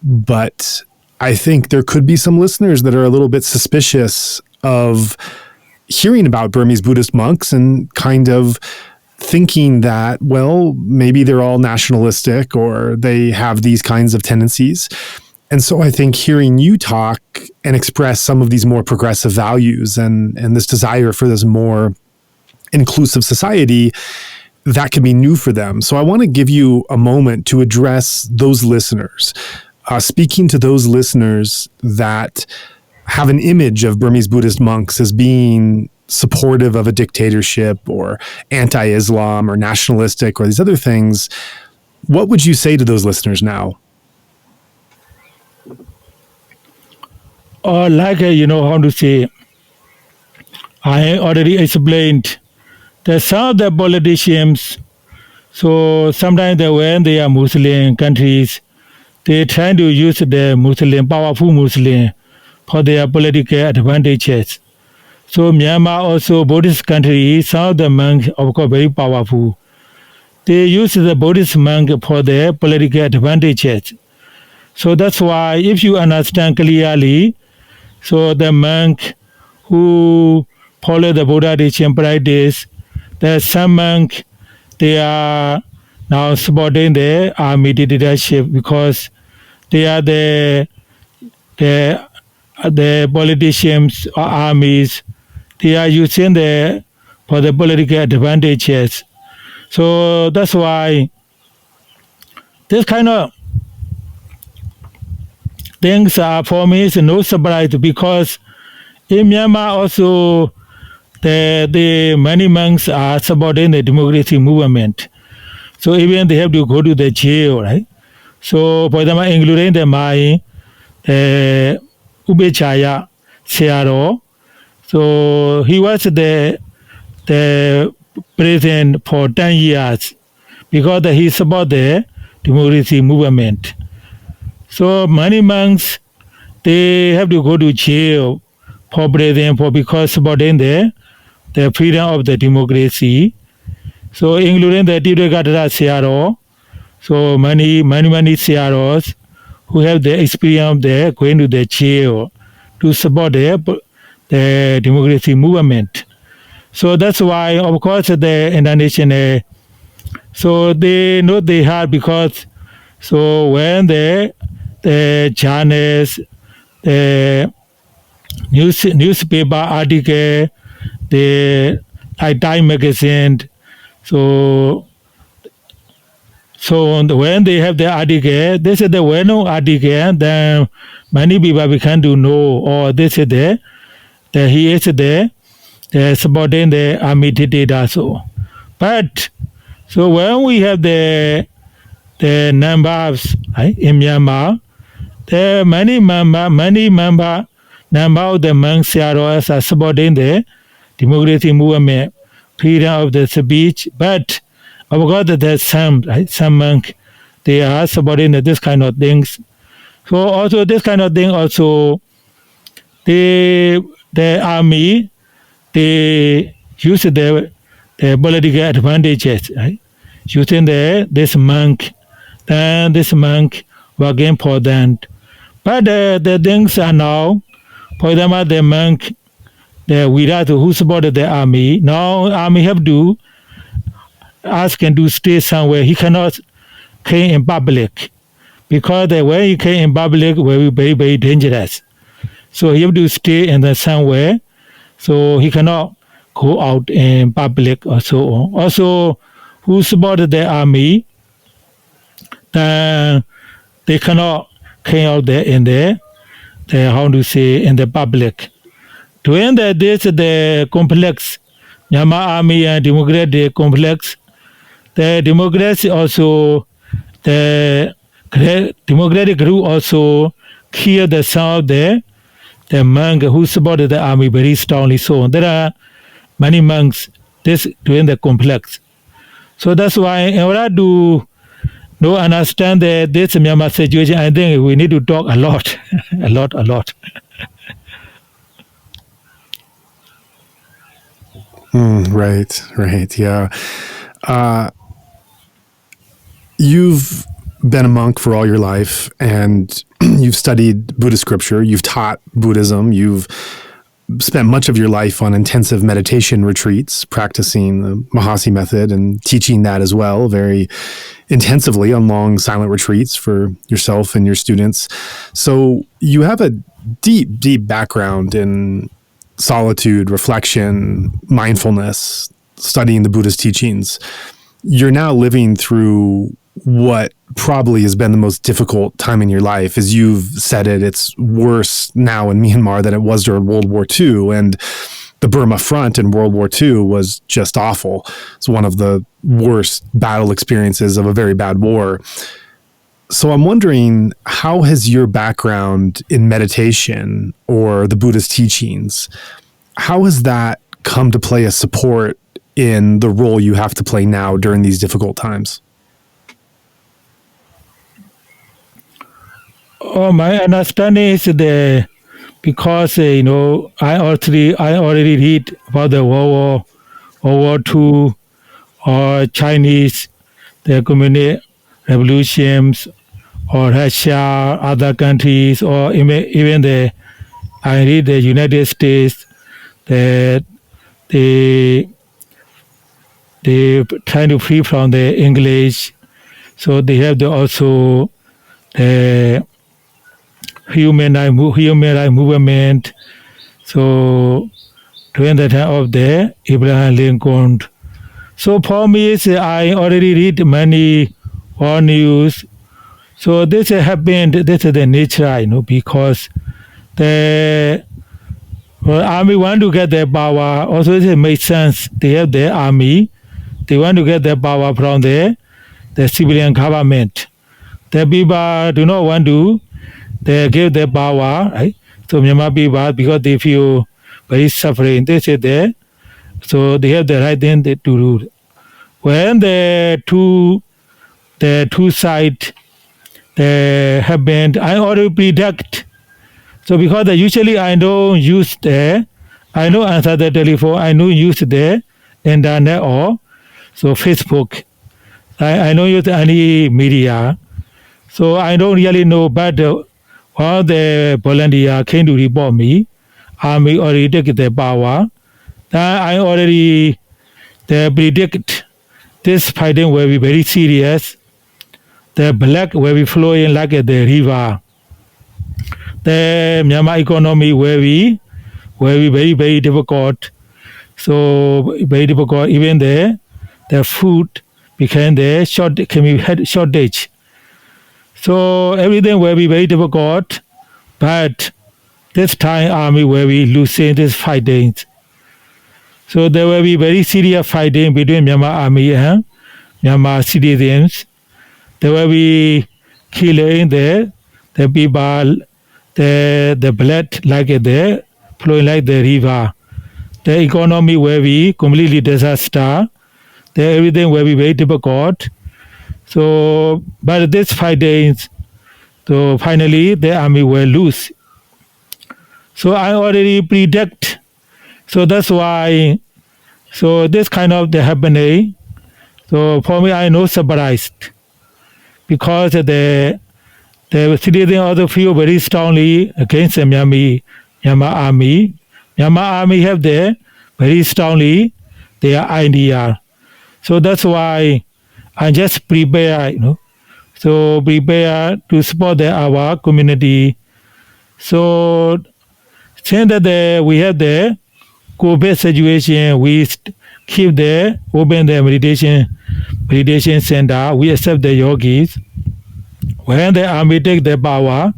But I think there could be some listeners that are a little bit suspicious of hearing about Burmese Buddhist monks and kind of thinking that, well, maybe they're all nationalistic or they have these kinds of tendencies. And so I think hearing you talk and express some of these more progressive values and this desire for this more inclusive society, that can be new for them. So I want to give you a moment to address those listeners, speaking to those listeners that have an image of Burmese Buddhist monks as being supportive of a dictatorship or anti-Islam or nationalistic or these other things. What would you say to those listeners now? Or how to say, I already explained that some of the politicians, so sometimes when they are Muslim countries, they try to use the Muslim, powerful Muslim, for their political advantages. So Myanmar also Buddhist country, some of the monks, of course, very powerful. They use the Buddhist monk for their political advantages. So that's why if you understand clearly, so the monk who follow the Buddha teaching practice. There's some monks, they are now supporting the army dictatorship because they are the politicians or armies. They are using for the political advantages. So that's why this kind of things are for me is no surprise because in Myanmar also the many monks are supporting the democracy movement. So even they have to go to the jail, right? So for example, including my Ubechaya Sayadaw. So he was the president for 10 years because he supported the democracy movement. So many monks, they have to go to jail for president because supporting the freedom of the democracy. So including the Tibetan Sayadaw. So many Sayadaws who have the experience of the going to the jail to support the democracy movement. So that's why, of course, the international, so they know they have because, so when the journalists, the newspaper article, the Time magazine, so when they have the article, this is the well-known article, then many people begin to know, or this is he is supporting the army dictator. So, but so when we have the numbers right, in Myanmar, there are many member of the monks are supporting the democracy movement, freedom of the speech, but of course there's some monks, they are supporting this kind of things. So also this kind of thing also, the army, they use the political advantages, right? Using this monk, then this monk working for them. But the things are now, for example, the monk, the Virat who supported the army, now army have to ask him to stay somewhere. He cannot came in public because when he came in public, will be very, very dangerous. So he have to stay in somewhere. So he cannot go out in public or so on. Also, who supported the army, then they cannot came out there in the public. During the complex, Myanmar army and democratic complex, the democracy also, the democratic group also killed some of the monks who supported the army very strongly. So there are many monks during the complex. So that's why in order to understand this Myanmar situation, I think we need to talk a lot, a lot. Right, yeah. You've been a monk for all your life, and you've studied Buddhist scripture, you've taught Buddhism, you've spent much of your life on intensive meditation retreats, practicing the Mahasi method and teaching that as well, very intensively on long silent retreats for yourself and your students. So you have a deep, deep background in solitude, reflection, mindfulness, studying the Buddhist teachings. You're now living through what probably has been the most difficult time in your life. As you've said it's worse now in Myanmar than it was during World War II. And the Burma front in World War II was just awful. It's one of the worst battle experiences of a very bad war. So I'm wondering, how has your background in meditation or the Buddhist teachings, how has that come to play a support in the role you have to play now during these difficult times? Oh, my understanding is because I already read about the World War II or Chinese, the communist revolutions, or Russia, other countries, or even I read the United States. they trying to free from the English. So they have also the human rights movement. So during the time of the Abraham Lincoln. So for me, I already read many war news. So this happened. This is the nature, because the army want to get their power. Also, it makes sense. They have their army. They want to get their power from the civilian government. The people do not want to give their power, right? So Myanmar people, because they feel very suffering, they say there. So they have the right then to rule. When the two sides happened, I already predict. So because usually I don't use I don't answer the telephone, I don't use the internet or so Facebook. I don't use any media. So I don't really know, but all the volunteers came to report me. Army already take the power. I already predict this fighting will be very serious. The black will be flowing like the river. The Myanmar economy will be very, very difficult. So very difficult. Even the food became shortage. So everything will be very difficult. But this time army will be losing this fighting. So there will be very serious fighting between Myanmar army and Myanmar citizens. There will be killing the people, the blood like flowing like the river. The economy will be completely disaster. Everything will be very difficult. So, but this fighting, so finally the army will lose. So I already predict. So that's why. So this kind of the happening. So for me, I no surprised because the citizens also feel very strongly against the Myanmar army. Myanmar army have their very strongly their idea. So that's why I just prepare, So prepare to support our community. So since that we have the COVID situation, we keep open the meditation center. We accept the yogis. When the army take the power,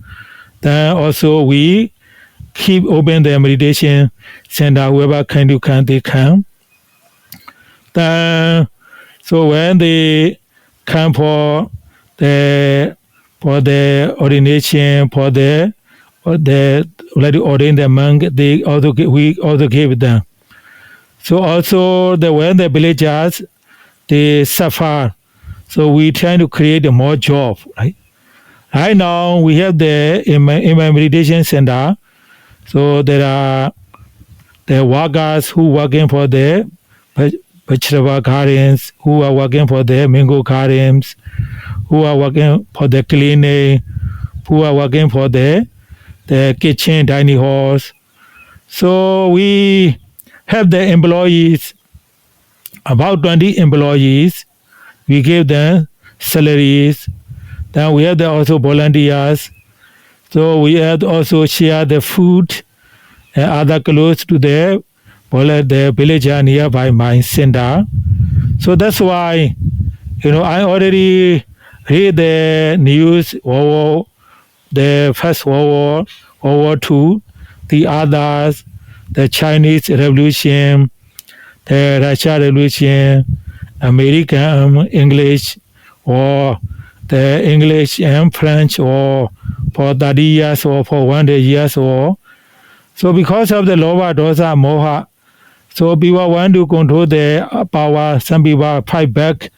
then also we keep open the meditation center. Whoever can do they come. Then so when they come for the ordination, already ordain the monk, we also give them. So also when the villagers they suffer, so we try to create more job, right? Right now we have in my meditation center, so there are the workers who working for the vegetable gardens, who are working for the mango gardens, who are working for the cleaning, who are working for the kitchen, dining halls. So we have the employees, about 20 employees. We give them salaries. Then we have also volunteers. So we have also share the food and other clothes to the villager nearby my center. So that's why, I already read the news, the First World War II, the others, the Chinese Revolution, the Russian Revolution, American English, or the English and French, or for 30 years or for 100 years. Or so because of the Lova, Dosa, Moha, so people want to control the power. Some people fight back.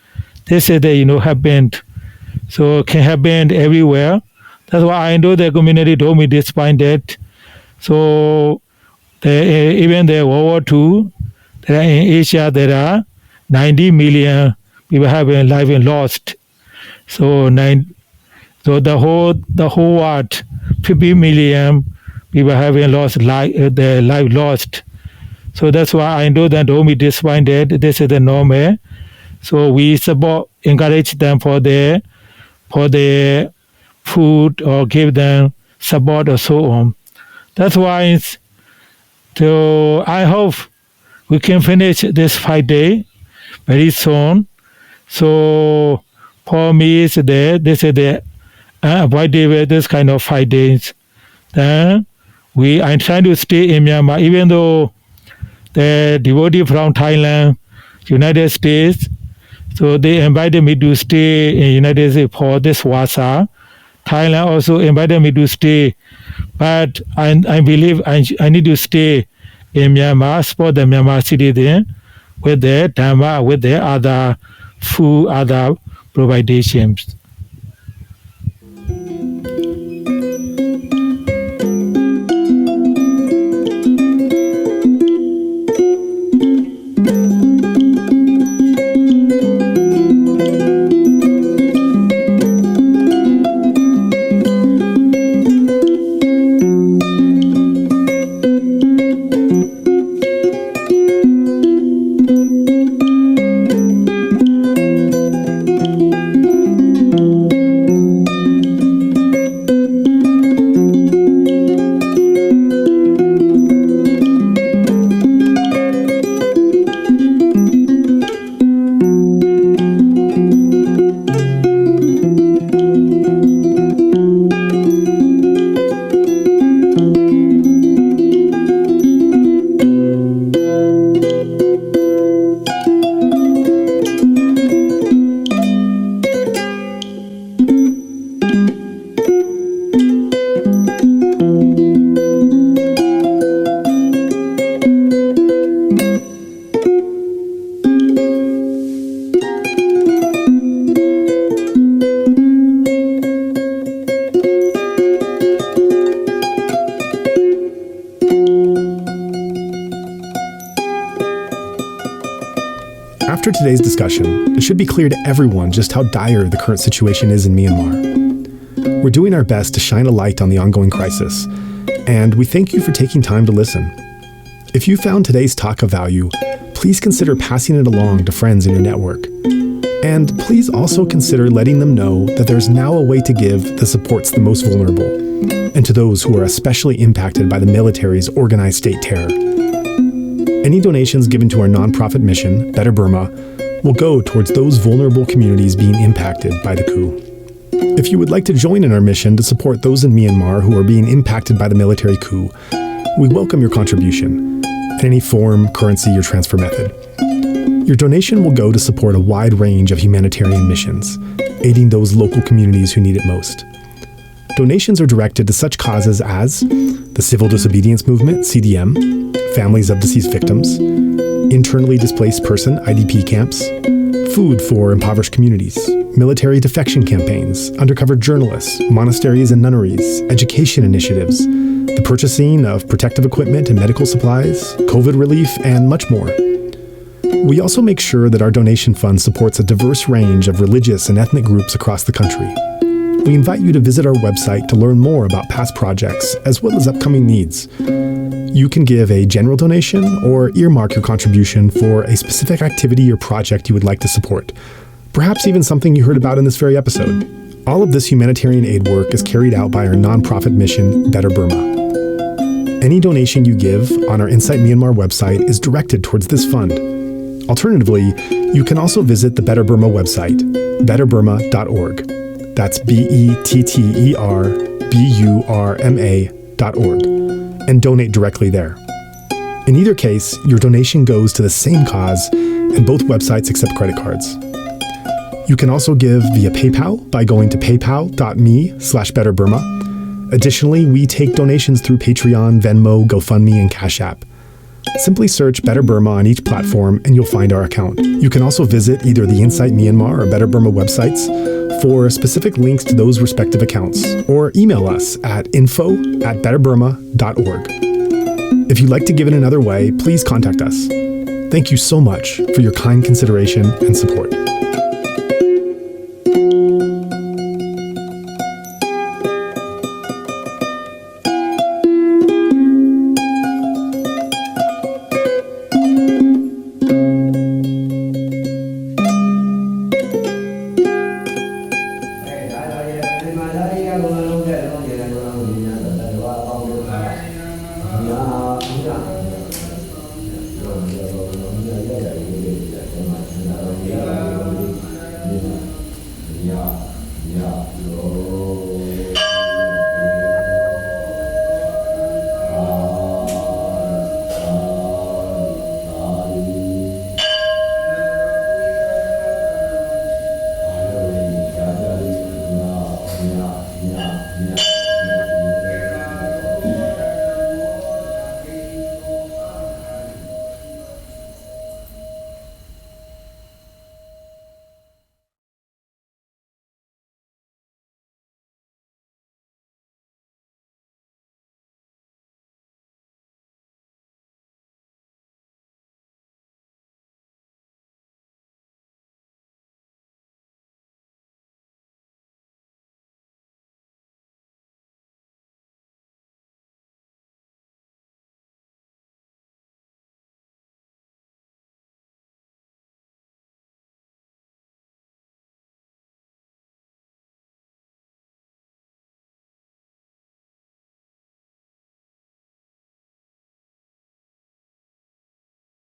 They say that, happened. So it can happen everywhere. That's why I know the community told me despite that. So even the World War II, in Asia there are 90 million people have been life lost. So the whole world, 50 million people have been lost their life lost. So that's why I know that don't be disappointed. This is the normal. So we support, encourage them for their food or give them support or so on. That's why so I hope we can finish this 5 day very soon. So for me, this is the avoidable this kind of 5 days. Then I'm trying to stay in Myanmar, even though the devotee from Thailand, United States, so they invited me to stay in United States for this Wasa. Thailand also invited me to stay, but I believe I need to stay in Myanmar, support the Myanmar citizen with their Dhamma, with their other food, other provisions. After today's discussion, it should be clear to everyone just how dire the current situation is in Myanmar. We're doing our best to shine a light on the ongoing crisis, and we thank you for taking time to listen. If you found today's talk of value, please consider passing it along to friends in your network. And please also consider letting them know that there's now a way to give that supports the most vulnerable, and to those who are especially impacted by the military's organized state terror. Any donations given to our nonprofit mission, Better Burma, will go towards those vulnerable communities being impacted by the coup. If you would like to join in our mission to support those in Myanmar who are being impacted by the military coup, we welcome your contribution in any form, currency, or transfer method. Your donation will go to support a wide range of humanitarian missions, aiding those local communities who need it most. Donations are directed to such causes as the Civil Disobedience Movement, CDM, families of deceased victims, internally displaced person, IDP camps, food for impoverished communities, military defection campaigns, undercover journalists, monasteries and nunneries, education initiatives, the purchasing of protective equipment and medical supplies, COVID relief, and much more. We also make sure that our donation fund supports a diverse range of religious and ethnic groups across the country. We invite you to visit our website to learn more about past projects as well as upcoming needs. You can give a general donation or earmark your contribution for a specific activity or project you would like to support, perhaps even something you heard about in this very episode. All of this humanitarian aid work is carried out by our nonprofit mission, Better Burma. Any donation you give on our Insight Myanmar website is directed towards this fund. Alternatively, you can also visit the Better Burma website, betterburma.org. That's BETTERBURMA.org, and donate directly there. In either case, your donation goes to the same cause, and both websites accept credit cards. You can also give via PayPal by going to paypal.me/betterburma. Additionally, we take donations through Patreon, Venmo, GoFundMe, and Cash App. Simply search Better Burma on each platform and you'll find our account. You can also visit either the Insight Myanmar or Better Burma websites for specific links to those respective accounts, or email us at info@betterburma.org. If you'd like to give in another way, please contact us. Thank you so much for your kind consideration and support. Yeah.